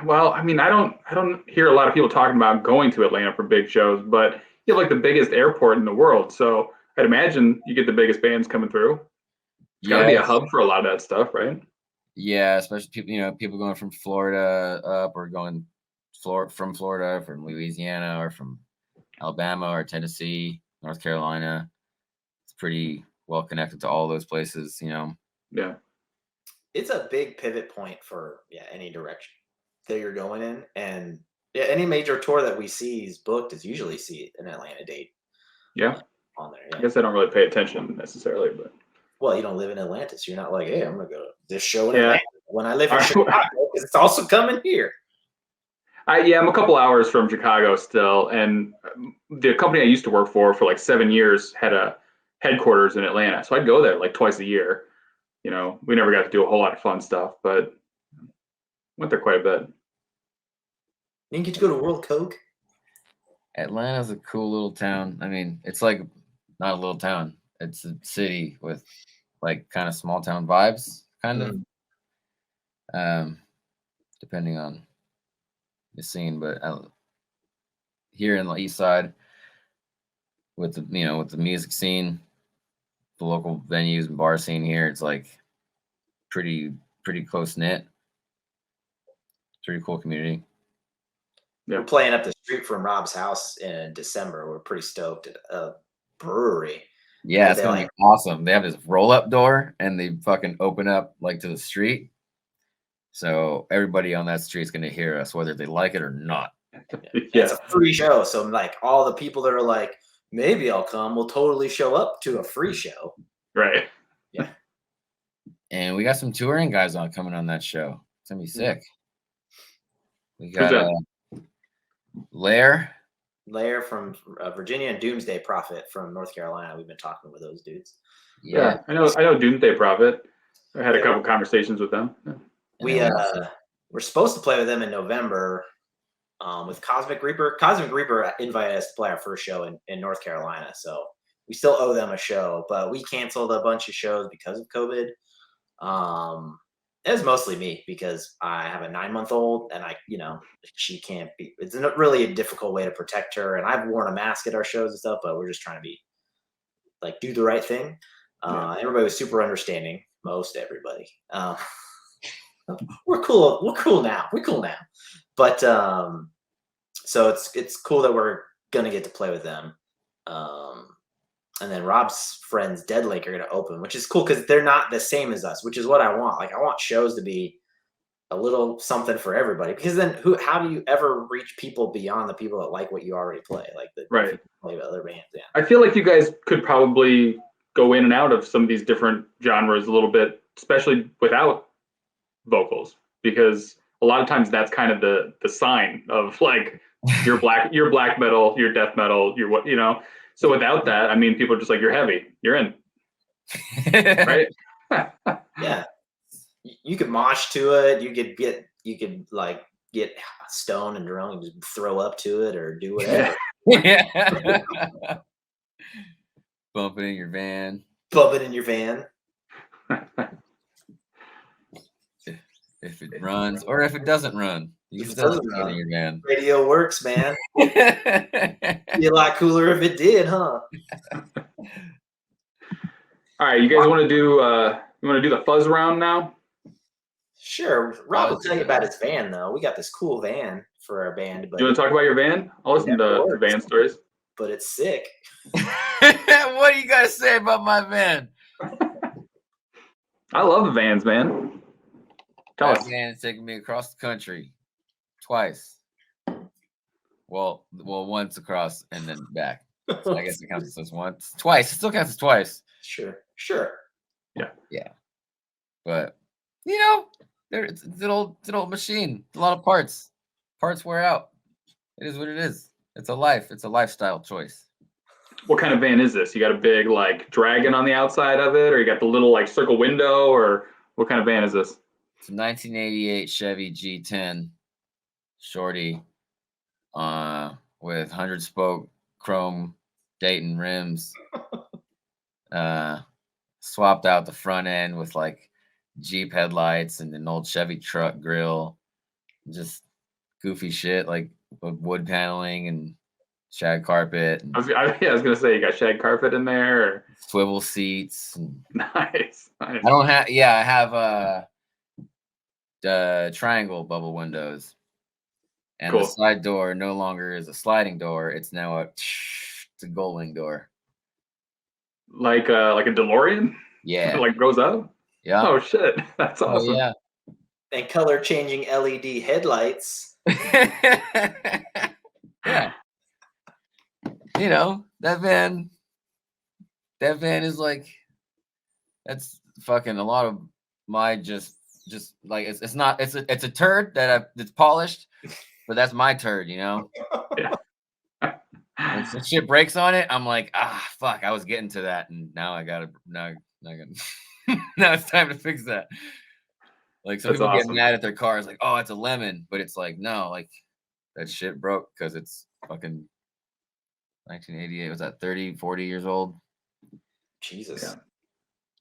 A: well, I mean, I don't hear a lot of people talking about going to Atlanta for big shows, but you have like the biggest airport in the world. So I'd imagine you get the biggest bands coming through. It's got to be a hub for a lot of that stuff, right?
C: Yeah, especially people going from Florida up, or going from Florida, from Louisiana, or from Alabama or Tennessee, North Carolina. It's pretty well connected to all those places, you know.
A: Yeah.
B: It's a big pivot point for any direction that you're going in, and any major tour that we see is booked is usually an Atlanta date.
A: Yeah.
B: On there. Yeah.
A: I guess I don't really pay attention necessarily, but
B: well, you don't live in Atlanta, so you're not like, hey, I'm gonna go to this show in Atlanta when I live in Chicago because it's also coming here.
A: I'm a couple hours from Chicago still, and the company I used to work for like 7 years had a headquarters in Atlanta, so I'd go there like twice a year. You know, we never got to do a whole lot of fun stuff, but went there quite a bit.
B: You didn't get to go to World Coke?
C: Atlanta's a cool little town. I mean, it's like not a little town. It's a city with like kind of small town vibes, kind of. Depending on the scene, but here in the East Side, with the music scene, the local venues and bar scene here, it's like pretty close knit. Pretty cool community.
B: Yeah. We're playing up the street from Rob's house in December. We're pretty stoked. brewery.
C: Yeah, it's gonna be awesome. They have this roll-up door, and they fucking open up like to the street. So everybody on that street is gonna hear us, whether they like it or not.
B: It's a free show, so like all the people that are like, maybe I'll come, will totally show up to a free show.
A: Right.
B: Yeah.
C: And we got some touring guys coming on that show. It's gonna be sick. We got Lair
B: from Virginia and Doomsday Prophet from North Carolina. We've been talking with those dudes.
A: Yeah, I know Doomsday Prophet. I had a couple conversations with them.
B: Yeah. We're supposed to play with them in November with Cosmic Reaper. Cosmic Reaper invited us to play our first show in North Carolina, so we still owe them a show, but we canceled a bunch of shows because of COVID. It was mostly me because I have a 9-month-old and she can't be, it's not really a difficult way to protect her. And I've worn a mask at our shows and stuff, but we're just trying to be like, do the right thing. Everybody was super understanding. Most everybody. We're cool. We're cool now. But, so it's cool that we're going to get to play with them. And then Rob's friends, Deadlink, are going to open, which is cool because they're not the same as us, which is what I want. Like, I want shows to be a little something for everybody, because then how do you ever reach people beyond the people that like what you already play? Like,
A: right.
B: Play with other bands. Yeah.
A: I feel like you guys could probably go in and out of some of these different genres a little bit, especially without vocals, because a lot of times that's kind of the sign of like you're black metal, you're death metal, you're what, So without that, I mean, people are just like, you're heavy, you're in, right?
B: Yeah, you could mosh to it. You could like get stoned and drunk and just throw up to it or do whatever.
C: Yeah. Bump it in your van. If it runs or if it doesn't run, you can still put it in your van.
B: Radio works, man. Be a lot cooler if it did, huh?
A: All right, you guys want to do the Fuzz Round now?
B: Sure. Rob will tell you about his van, though. We got this cool van for our band. But
A: you want to talk about your van? I'll listen to van stories.
B: But it's sick.
C: What do you guys say about my van?
A: I love the vans, man. Tell us.
C: Van is taking me across the country twice. Well, once across and then back. So I guess it counts as once. Twice. It still counts as twice.
B: Sure.
C: Yeah. But it's an old machine. It's a lot of parts. Parts wear out. It is what it is. It's a life. It's a lifestyle choice.
A: What kind of van is this? You got a big like dragon on the outside of it, or you got the little like circle window, or what kind of van is this?
C: It's a 1988 Chevy G10 shorty with 100-spoke chrome Dayton rims. Swapped out the front end with like Jeep headlights and an old Chevy truck grill. Just goofy shit like wood paneling and shag carpet. And
A: I was gonna say, you got shag carpet in there, or
C: swivel seats. And
A: nice.
C: I don't have. Yeah, I have triangle bubble windows, and the side door no longer is a sliding door. It's now it's a gullwing door.
A: Like a DeLorean.
C: Yeah.
A: Like goes up.
C: Yeah.
A: Oh shit, that's awesome.
C: Oh, yeah.
B: And color changing LED headlights.
C: Yeah. That van is like, that's fucking a lot of my just like it's a turd that's polished, but that's my turd, Yeah. When some shit breaks on it, I'm like, fuck, I was getting to that, and now now it's time to fix that. Like some people get mad at their cars, like, oh, it's a lemon, but it's like, no, like that shit broke because it's fucking 1988. Was that 30, 40 years old?
B: Jesus.
A: Yeah.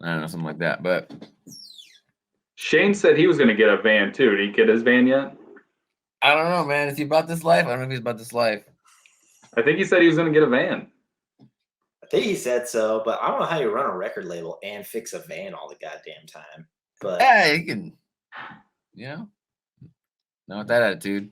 C: I don't know, something like that. But
A: Shane said he was going to get a van too. Did he get his van yet?
C: I don't know, man. Is he about this life? I don't know if he's about this life.
A: I think he said he was going to get a van.
B: I think he said so, but I don't know how you run a record label and fix a van all the goddamn time. But
C: yeah, he can, not with that attitude.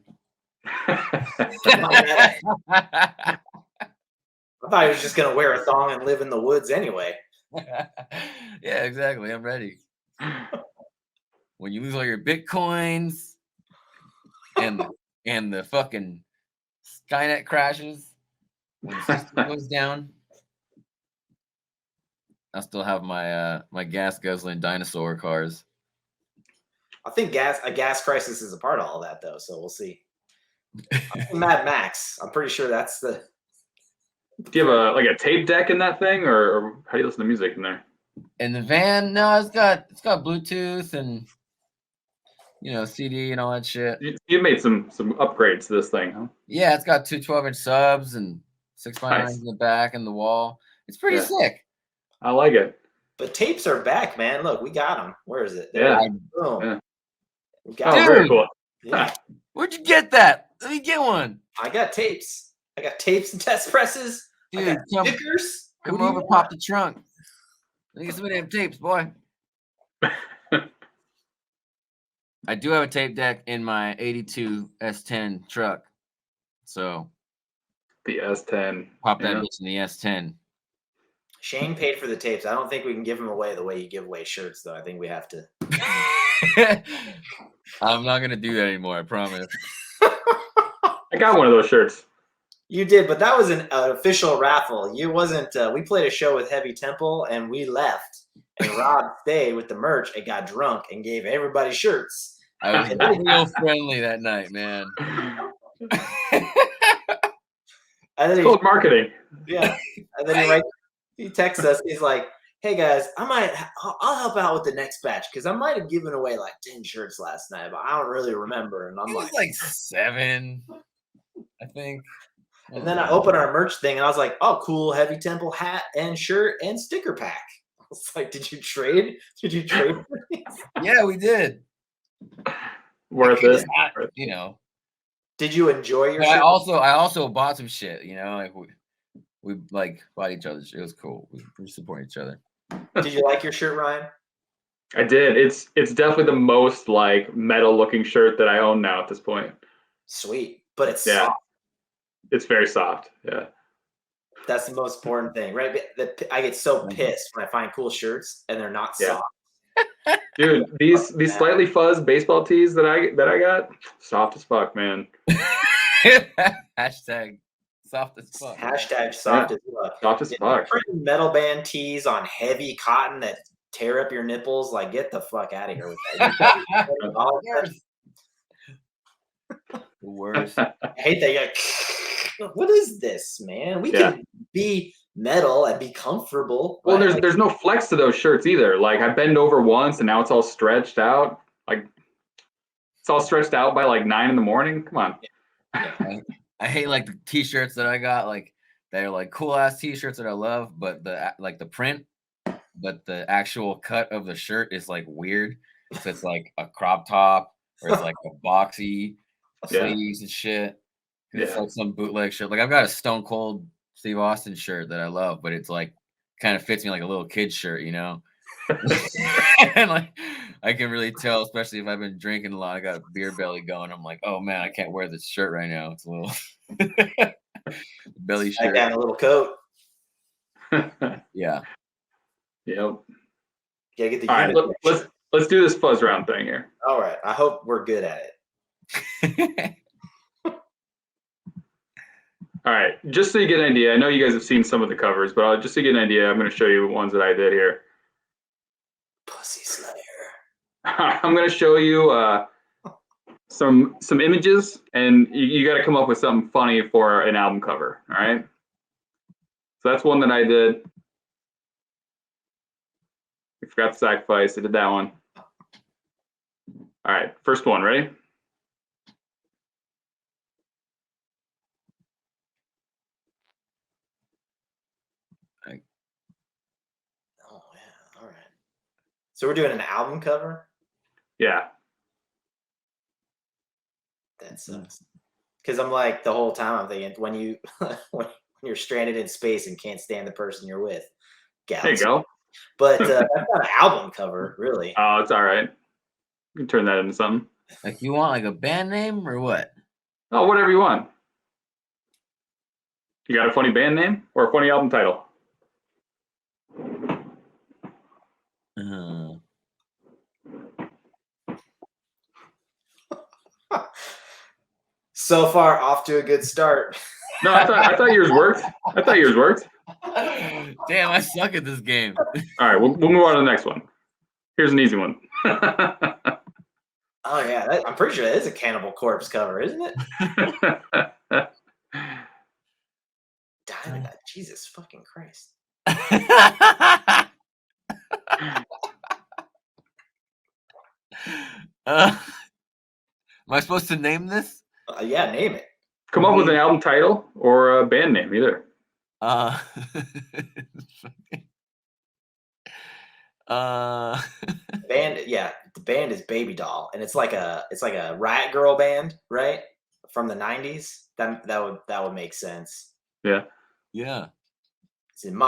B: I thought he was just gonna wear a thong and live in the woods anyway.
C: Yeah, exactly. I'm ready. When you lose all your bitcoins and the fucking Skynet crashes, when the system goes down, I still have my my gas guzzling dinosaur cars.
B: I think a gas crisis is a part of all that, though. So we'll see. Mad Max. I'm pretty sure that's the.
A: Do you have a tape deck in that thing, or how do you listen to music in there?
C: In the van, no, it's got Bluetooth and CD and all that shit.
A: You made some upgrades to this thing, huh?
C: Yeah, it's got two 12-inch subs and 6x9s in the back and the wall. It's pretty sick.
A: I like it.
B: But tapes are back, man. Look, we got them. Where is it?
A: Yeah.
B: Boom.
A: Yeah.
B: We got
C: Dude.
A: Very cool.
B: Yeah.
C: Where'd you get that? Let me get one.
B: I got tapes. I got tapes and test presses.
C: Dude,
B: I got stickers.
C: Come over, pop the trunk. Let me get some of them tapes, boy. I do have a tape deck in my 82 S10 truck. So
A: the S10.
C: Pop that bitch in the S10.
B: Shane paid for the tapes. I don't think we can give them away the way you give away shirts, though. I think we have to.
C: I'm not going to do that anymore, I promise.
A: I got one of those shirts.
B: You did, but that was an official raffle. You wasn't. We played a show with Heavy Temple, and we left. And Rob stayed with the merch and got drunk and gave everybody shirts.
C: I was real friendly that night, man.
A: It's called marketing.
B: Yeah. And then he texts us. He's like, "Hey guys, I'll help out with the next batch because I might have given away like 10 shirts last night, but I don't really remember." And I'm
C: like 7, I think.
B: And then I opened our merch thing and I was like, "Oh, cool, Heavy Temple hat and shirt and sticker pack." I was like, "Did you trade? Did you trade for these?"
C: Yeah, we did.
A: Worth it.
B: Did you enjoy your
C: shirt?
B: shirt?
C: I also bought some shit, like we like bought each other's shit. It was cool. We support each other.
B: Did you like your shirt, Ryan?
A: I did. It's definitely the most like metal looking shirt that I own now at this point.
B: Sweet. But it's soft.
A: It's very soft. Yeah.
B: That's the most important thing, right? I get so pissed when I find cool shirts and they're not soft.
A: Dude, these slightly fuzzed baseball tees that I got, soft as fuck, man.
C: Hashtag soft as fuck.
B: Hashtag soft as fuck.
A: Soft as fuck.
B: Metal band tees on heavy cotton that tear up your nipples. Like, get the fuck out of here with that.
C: The worst.
B: I hate that. You're like, what is this, man? We can be metal and be comfortable.
A: Well, there's no flex to those shirts either. Like I bend over once and now it's all stretched out. Like it's all stretched out by like 9 a.m. Come on.
C: I hate like the t-shirts that I got, like they're like cool ass t-shirts that I love, but the print, but the actual cut of the shirt is like weird. So it's like a crop top or it's like a boxy sleeves and shit. It's like some bootleg shit. Like I've got a Stone Cold Steve Austin shirt that I love, but it's like kind of fits me like a little kid shirt, And like I can really tell, especially if I've been drinking a lot, I got a beer belly going. I'm like, oh man, I can't wear this shirt right now. It's a little belly shirt.
B: I got a little coat.
C: Yeah.
A: Yep.
B: Gotta get the
A: All right, let's do this fuzz round thing here.
B: All right. I hope we're good at it.
A: All right, just so you get an idea, I know you guys have seen some of the covers, but just so you get an idea, I'm going to show you the ones that I did here.
B: Pussy Slayer.
A: I'm going to show you some images, and you got to come up with something funny for an album cover. All right. So that's one that I did. We forgot to sacrifice. I did that one. All right, first one. Ready?
B: Oh yeah. All right. So we're doing an album cover?
A: Yeah.
B: That sucks. Because I'm like the whole time I'm thinking when you're stranded in space and can't stand the person you're with.
A: There you go.
B: But that's not an album cover, really.
A: Oh, it's all right. You can turn that into something.
C: Like you want like a band name or what?
A: Oh, whatever you want. You got a funny band name or a funny album title?
B: So far, off to a good start.
A: No, I thought yours worked.
C: Damn, I suck at this game.
A: All right, we'll move on to the next one. Here's an easy one.
B: Oh yeah, I'm pretty sure that is a Cannibal Corpse cover, isn't it? Diamond, Jesus fucking Christ!
C: Am I supposed to name this?
B: Yeah, name it.
A: Come up with an album title or a band name, either.
B: Band, yeah, the band is Baby Doll, and it's like a Riot Girl band, right? From the '90s. That would make sense.
A: Yeah.
B: It's in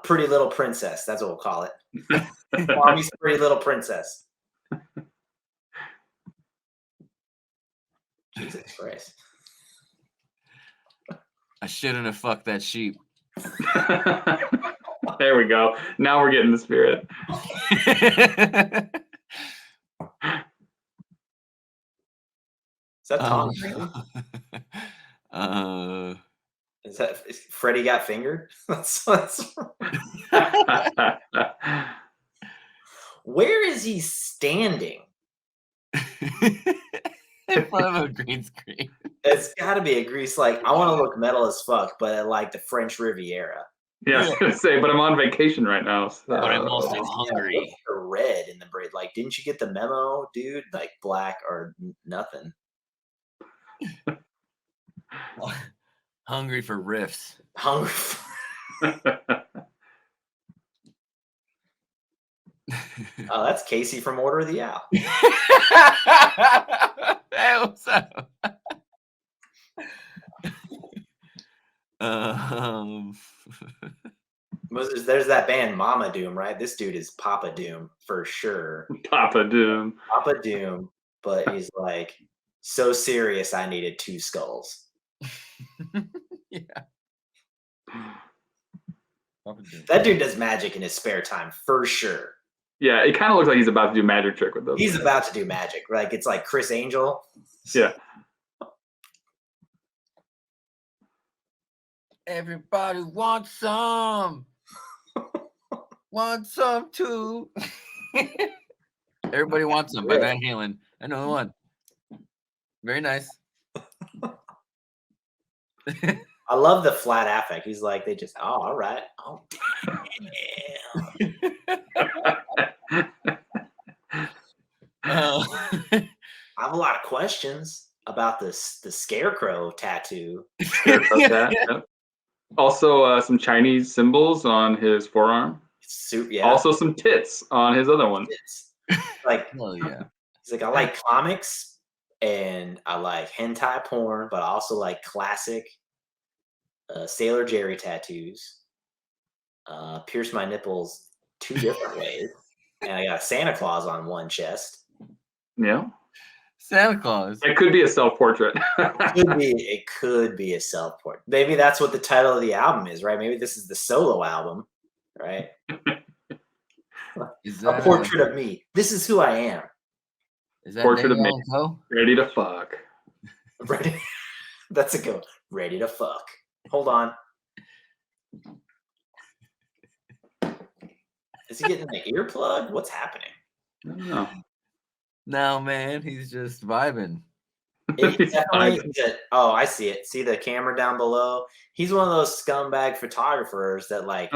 B: Pretty Little Princess. That's what we'll call it. Mommy's Pretty Little Princess. Jesus Christ.
C: I shouldn't have fucked that sheep.
A: There we go. Now we're getting the spirit.
B: Is that Tom? Is Freddie Got Fingered? Where is he standing?
C: In front of a green screen.
B: It's got to be a grease. Like, I want to look metal as fuck, but at like the French Riviera.
A: Yeah, I was gonna say, but I'm on vacation right now. So.
C: But I'm also hungry.
B: Red in the braid. Like, didn't you get the memo, dude? Like black or nothing.
C: Hungry for riffs.
B: Hungry. Oh, that's Casey from Order of the Owl.
C: Hey, what's up?
B: There's that band Mama Doom, right? This dude is Papa Doom for sure.
A: Papa Doom.
B: Papa Doom, but he's like so serious. I needed 2 skulls.
C: Yeah.
B: That dude does magic in his spare time for sure.
A: Yeah, it kind of looks like he's about to do a magic trick with those.
B: He's about to do magic. Like, it's like Chris Angel.
A: Yeah.
C: Everybody wants some. Want some too. Everybody wants some by Van Halen. I know the one. Very nice.
B: I love the flat affect. He's like, they just, oh, all right. Oh, damn. I have a lot of questions about the scarecrow tattoo.
A: Also, some Chinese symbols on his forearm.
B: Yeah.
A: Also, some tits on his other one.
B: Like,
C: oh yeah.
B: He's like, I like comics and I like hentai porn, but I also like classic Sailor Jerry tattoos. Pierce my nipples 2 different ways, and I got Santa Claus on one chest.
A: Yeah.
C: Santa Claus.
A: It could be a self-portrait.
B: It could be a self-portrait. Maybe that's what the title of the album is, right? Maybe this is the solo album, right? A portrait of me. This is who I am.
C: Is that
A: portrait of me.
C: Co?
A: Ready to fuck.
B: Ready. That's a go. Ready to fuck. Hold on. Is he getting the earplug? What's happening?
A: I don't know.
C: No, man, he's just vibing.
B: Oh, I see it. See the camera down below? He's one of those scumbag photographers that I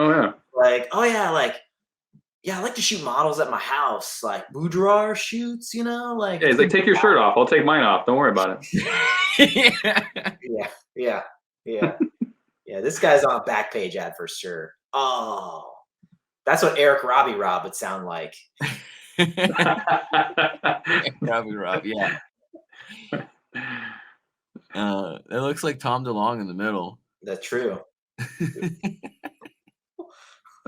B: like to shoot models at my house, like boudoir shoots, like.
A: Yeah, he's like, take your shirt off. I'll take mine off. Don't worry about
C: it.
B: Yeah. This guy's on a Backpage ad for sure. Oh, that's what Eric Robbie Rob would sound like.
C: Robbie Rob, yeah. It looks like Tom DeLonge in the middle.
B: That's true.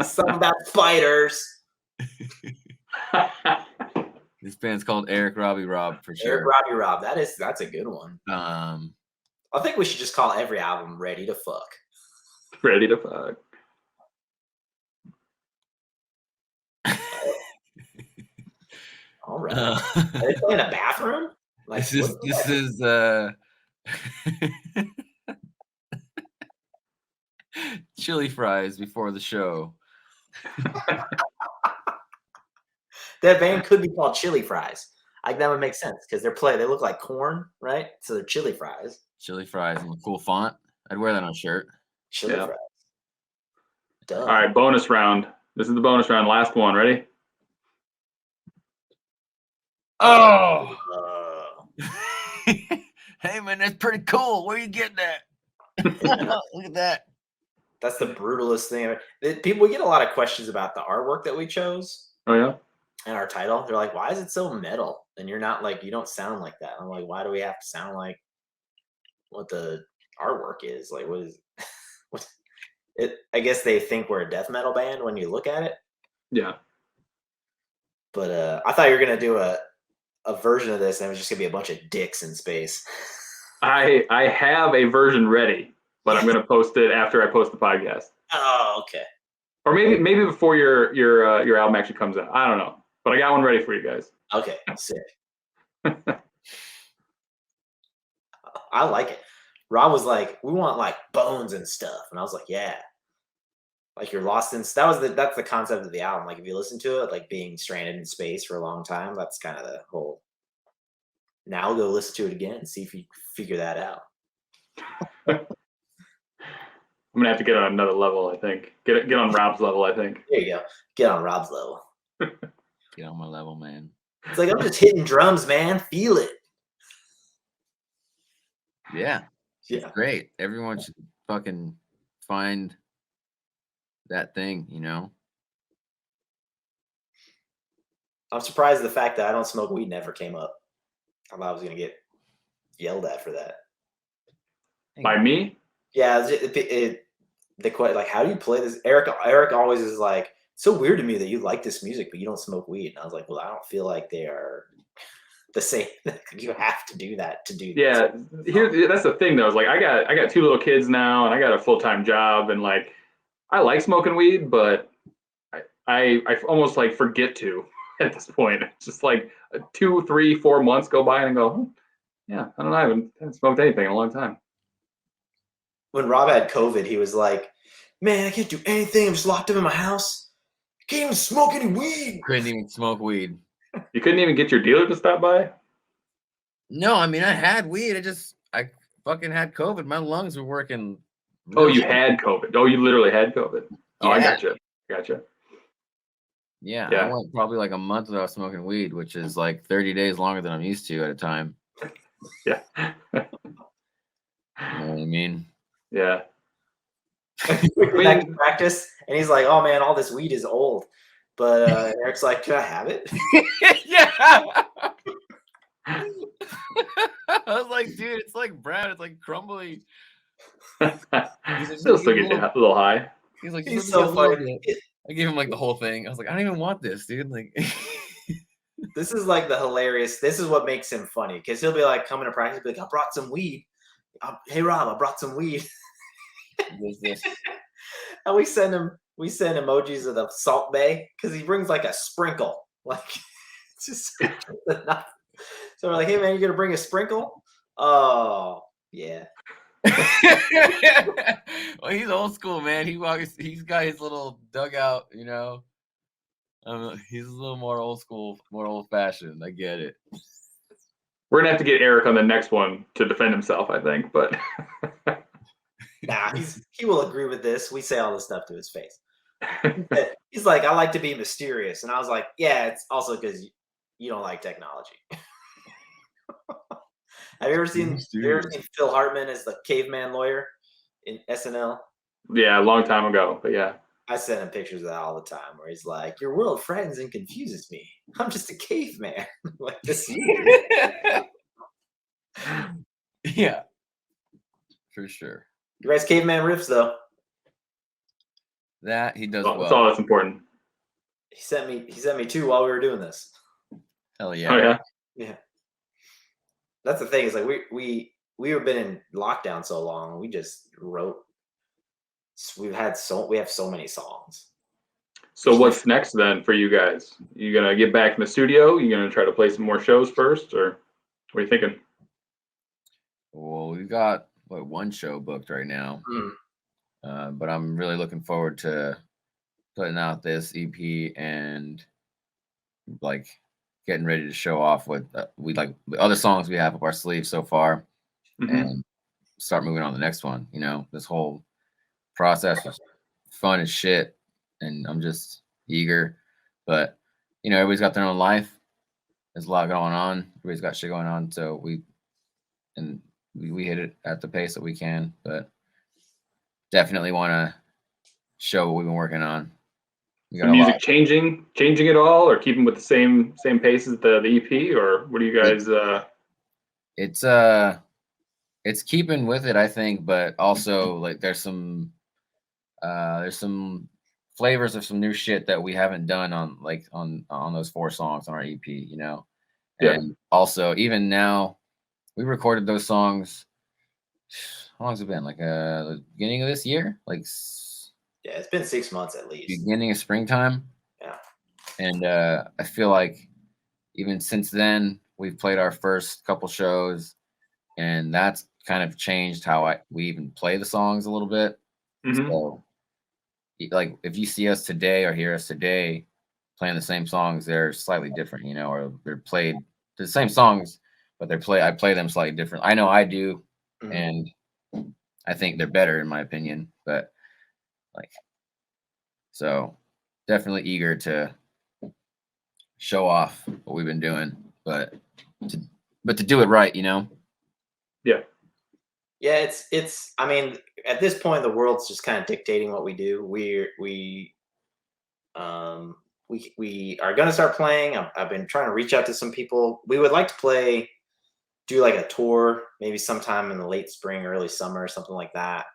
B: Something about spiders.
C: This band's called Eric Robbie Rob for sure.
B: Eric Robbie Rob. That's a good one. I think we should just call every album Ready to Fuck.
A: Ready to fuck.
B: All right. Are they playing a bathroom? Like,
C: this is chili fries before the show.
B: That band could be called Chili Fries. Like that would make sense because they look like corn, right? So they're chili fries.
C: Chili fries in a cool font. I'd wear that on a shirt.
B: Chili
A: Yeah.
B: fries. Duh.
A: All right, bonus round. This is the bonus round. Last one. Ready?
C: Oh.
B: Uh,
C: Hey man, that's pretty cool. Where you getting that? Look at that.
B: that's the brutalest thing. People, we get a lot of questions about the artwork that we chose
A: Oh yeah.
B: and our title. They're like, "Why is it so metal?" And you're not like, you don't sound like that. I'm like, why do we have to sound like what the artwork is? Like, what is what? I guess they think we're a death metal band when you look at it.
A: Yeah.
B: But I thought you were gonna do a version of this and it was just gonna be a bunch of dicks in space.
A: I have a version ready, but I'm gonna post it after I post the podcast,
B: Oh, okay.
A: or maybe before your album actually comes out. I don't know, but I got one ready for you guys.
B: Okay, sick. I like it. Rob was like, "We want like bones and stuff," and I was like, "Yeah." Like you're lost in. That's the concept of the album. Like if you listen to it, like being stranded in space for a long time. That's kind of the whole. Now I'll go listen to it again and see if you figure that out.
A: I'm gonna have to get on another level. I think get on Rob's level. I think.
B: There you go. Get on Rob's level.
C: Get on my level, man.
B: It's like I'm just hitting drums, man. Feel it.
C: Yeah.
B: Yeah.
C: Great. Everyone should fucking find that thing, you know?
B: I'm surprised the fact that I don't smoke weed never came up. I thought I was gonna get yelled at for that.
A: By me?
B: Yeah, the question, like, how do you play this? Eric always is like, it's so weird to me that you like this music, but you don't smoke weed. And I was like, well, I don't feel like they are the same. You have to do that to do.
A: Yeah, that's the thing though. Is like I got two little kids now, and I got a full-time job, and like I like smoking weed, but I almost like forget to at this point. It's just like 2, 3, 4 months go by, and I go, yeah, I don't know, I haven't smoked anything in a long time.
B: When Rob had COVID, he was like, man, I can't do anything. I'm just locked up in my house. I can't even smoke any weed.
C: Couldn't even smoke weed.
A: You couldn't even get your dealer to stop by?
C: No, I mean I had weed. I fucking had COVID. My lungs were working.
A: Oh, you had COVID. Oh, you literally had COVID. Oh, I
C: Yeah.
A: gotcha.
C: Yeah,
A: Yeah.
C: I went probably like a month without smoking weed, which is like 30 days longer than I'm used to at a time.
A: Yeah.
C: You know what I mean?
A: Yeah.
B: Back to practice, and he's like, oh man, all this weed is old. But Eric's like, can I have it?
C: Yeah. I was like, dude, it's like brown. It's like crumbly.
A: Still get you a little high.
C: He's like,
B: He's so funny.
C: I gave him like the whole thing. I was like, I don't even want this, dude. Like,
B: This is like the hilarious. This is what makes him funny because he'll be like coming to practice, be like, I brought some weed. Hey Rob, I brought some weed.
C: this.
B: And we send emojis of the Salt Bay because he brings like a sprinkle. Like it's just enough. So we're like, hey man, you gonna bring a sprinkle? Oh yeah.
C: Well, he's old school, man. He's got his little dugout, you know. He's a little more old school, more old fashioned. I get it.
A: We're gonna have to get Eric on the next one to defend himself, I think. But
B: Nah, he will agree with this. We say all this stuff to his face. He's like, I like to be mysterious, and I was like, yeah, it's also because you don't like technology. Have you ever seen Phil Hartman as the caveman lawyer in SNL?
A: Yeah, a long time ago, but yeah.
B: I send him pictures of that all the time where he's like, your world frightens and confuses me. I'm just a caveman. Like this.
C: Yeah, for sure.
B: You guys caveman riffs though.
C: That he does
A: That's
C: well.
A: all that's important.
B: He sent me 2 while we were doing this.
C: Hell yeah.
A: Oh yeah.
B: Yeah. That's the thing, is like we have been in lockdown so long, we just wrote we have so many songs.
A: So what's next then for you guys? You gonna get back in the studio? You gonna try to play some more shows first, or what are you thinking?
C: Well, we've got one show booked right now, but I'm really looking forward to putting out this EP and like getting ready to show off what we like the other songs we have up our sleeve so far, and start moving on to the next one. You know, this whole process was fun as shit, and I'm just eager. But you know, everybody's got their own life. There's a lot going on. Everybody's got shit going on, so we hit it at the pace that we can. But definitely want to show what we've been working on.
A: The music changing at all, or keeping with the same pace as the EP, or what do you guys?
C: It's keeping with it, I think, but also like there's some flavors of some new shit that we haven't done on those 4 songs on our EP, you know. And also even now, we recorded those songs. How long has it been? Like the beginning of this year, like.
B: Yeah, it's been 6 months at least.
C: Beginning of springtime.
B: Yeah.
C: And I feel like even since then, we've played our first couple shows, and that's kind of changed how we even play the songs a little bit. So, like, if you see us today or hear us today playing the same songs, they're slightly different, you know, or they're played the same songs, but I play them slightly different. I know I do, and I think they're better in my opinion, but like, so definitely eager to show off what we've been doing, but to do it right, you know?
B: Yeah, it's I mean, at this point the world's just kind of dictating what we do. We are going to start playing. I've been trying to reach out to some people. We would like to do like a tour, maybe sometime in the late spring, early summer, something like that.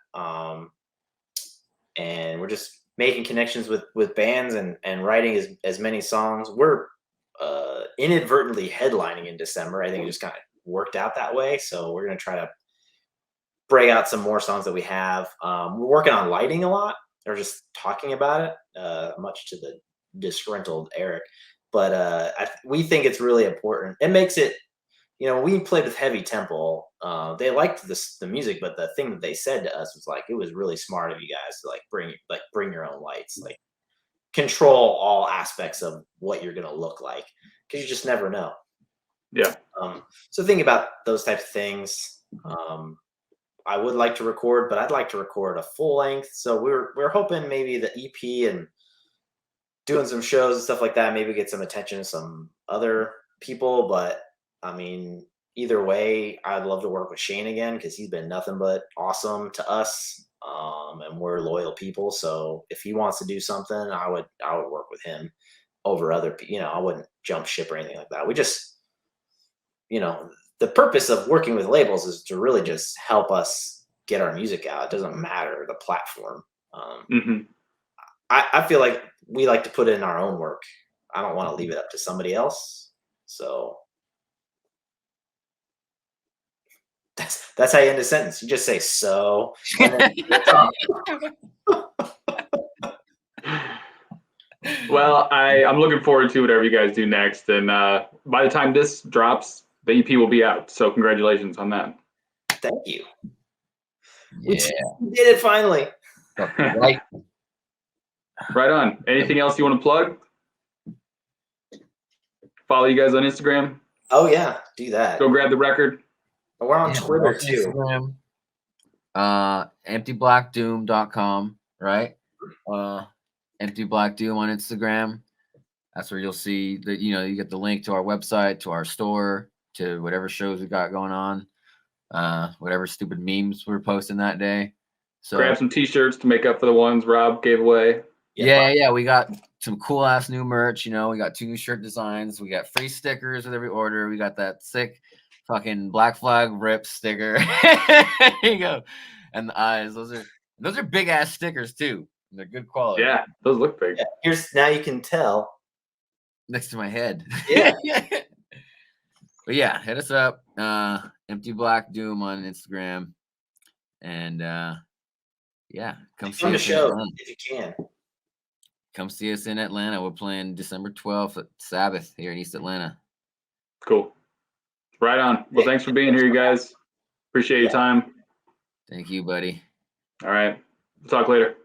B: And we're just making connections with bands and writing as many songs. We're inadvertently headlining in December. I think it just kind of worked out that way. So we're going to try to break out some more songs that we have. We're working on lighting a lot, or just talking about it, much to the disgruntled Eric. But we think it's really important. It makes it, you know, when we played with Heavy Temple, they liked the music, but the thing that they said to us was like, it was really smart of you guys to bring your own lights, like control all aspects of what you're gonna look like, because you just never know.
A: Yeah.
B: So think about those types of things. I would like to record, but I'd like to record a full length. So we're hoping maybe the EP and doing some shows and stuff like that, maybe get some attention to some other people. But I mean, either way, I'd love to work with Shane again, because he's been nothing but awesome to us, and we're loyal people. So if he wants to do something, I would work with him over other people. You know, I wouldn't jump ship or anything like that. We just, you know, the purpose of working with labels is to really just help us get our music out. It doesn't matter the platform. I feel like we like to put in our own work. I don't want to leave it up to somebody else. So that's how you end a sentence. You just say so.
A: Well, I'm looking forward to whatever you guys do next. And by the time this drops, the EP will be out. So congratulations on that.
B: Thank you.
C: Yeah.
B: We did it finally.
C: Right.
A: Right on. Anything else you want to plug? Follow you guys on Instagram.
B: Oh yeah, do that.
A: Go grab the record.
B: We're on Twitter too.
C: Instagram, emptyblackdoom.com, right? Empty Black Doom on Instagram. That's where you'll see that, you know, you get the link to our website, to our store, to whatever shows we got going on, whatever stupid memes we're posting that day. So
A: grab some t-shirts to make up for the ones Rob gave away.
C: Yeah, we got some cool ass new merch. You know, we got 2 new shirt designs. We got free stickers with every order. We got that sick fucking Black Flag Rip sticker. There you go. And the eyes. Those are big ass stickers too. They're good quality.
A: Yeah, those look big.
B: Yeah, now you can tell.
C: Next to my head.
B: Yeah.
C: But yeah, hit us up. Empty Black Doom on Instagram. And Yeah, come see
B: Come to
C: us in
B: show
C: Atlanta.
B: if you can.
C: Come see us in Atlanta. We're playing December 12th at Sabbath here in East Atlanta.
A: Cool. Right on. Well, thanks for being here, you guys. Appreciate your time.
C: Thank you, buddy.
A: All right. We'll talk later.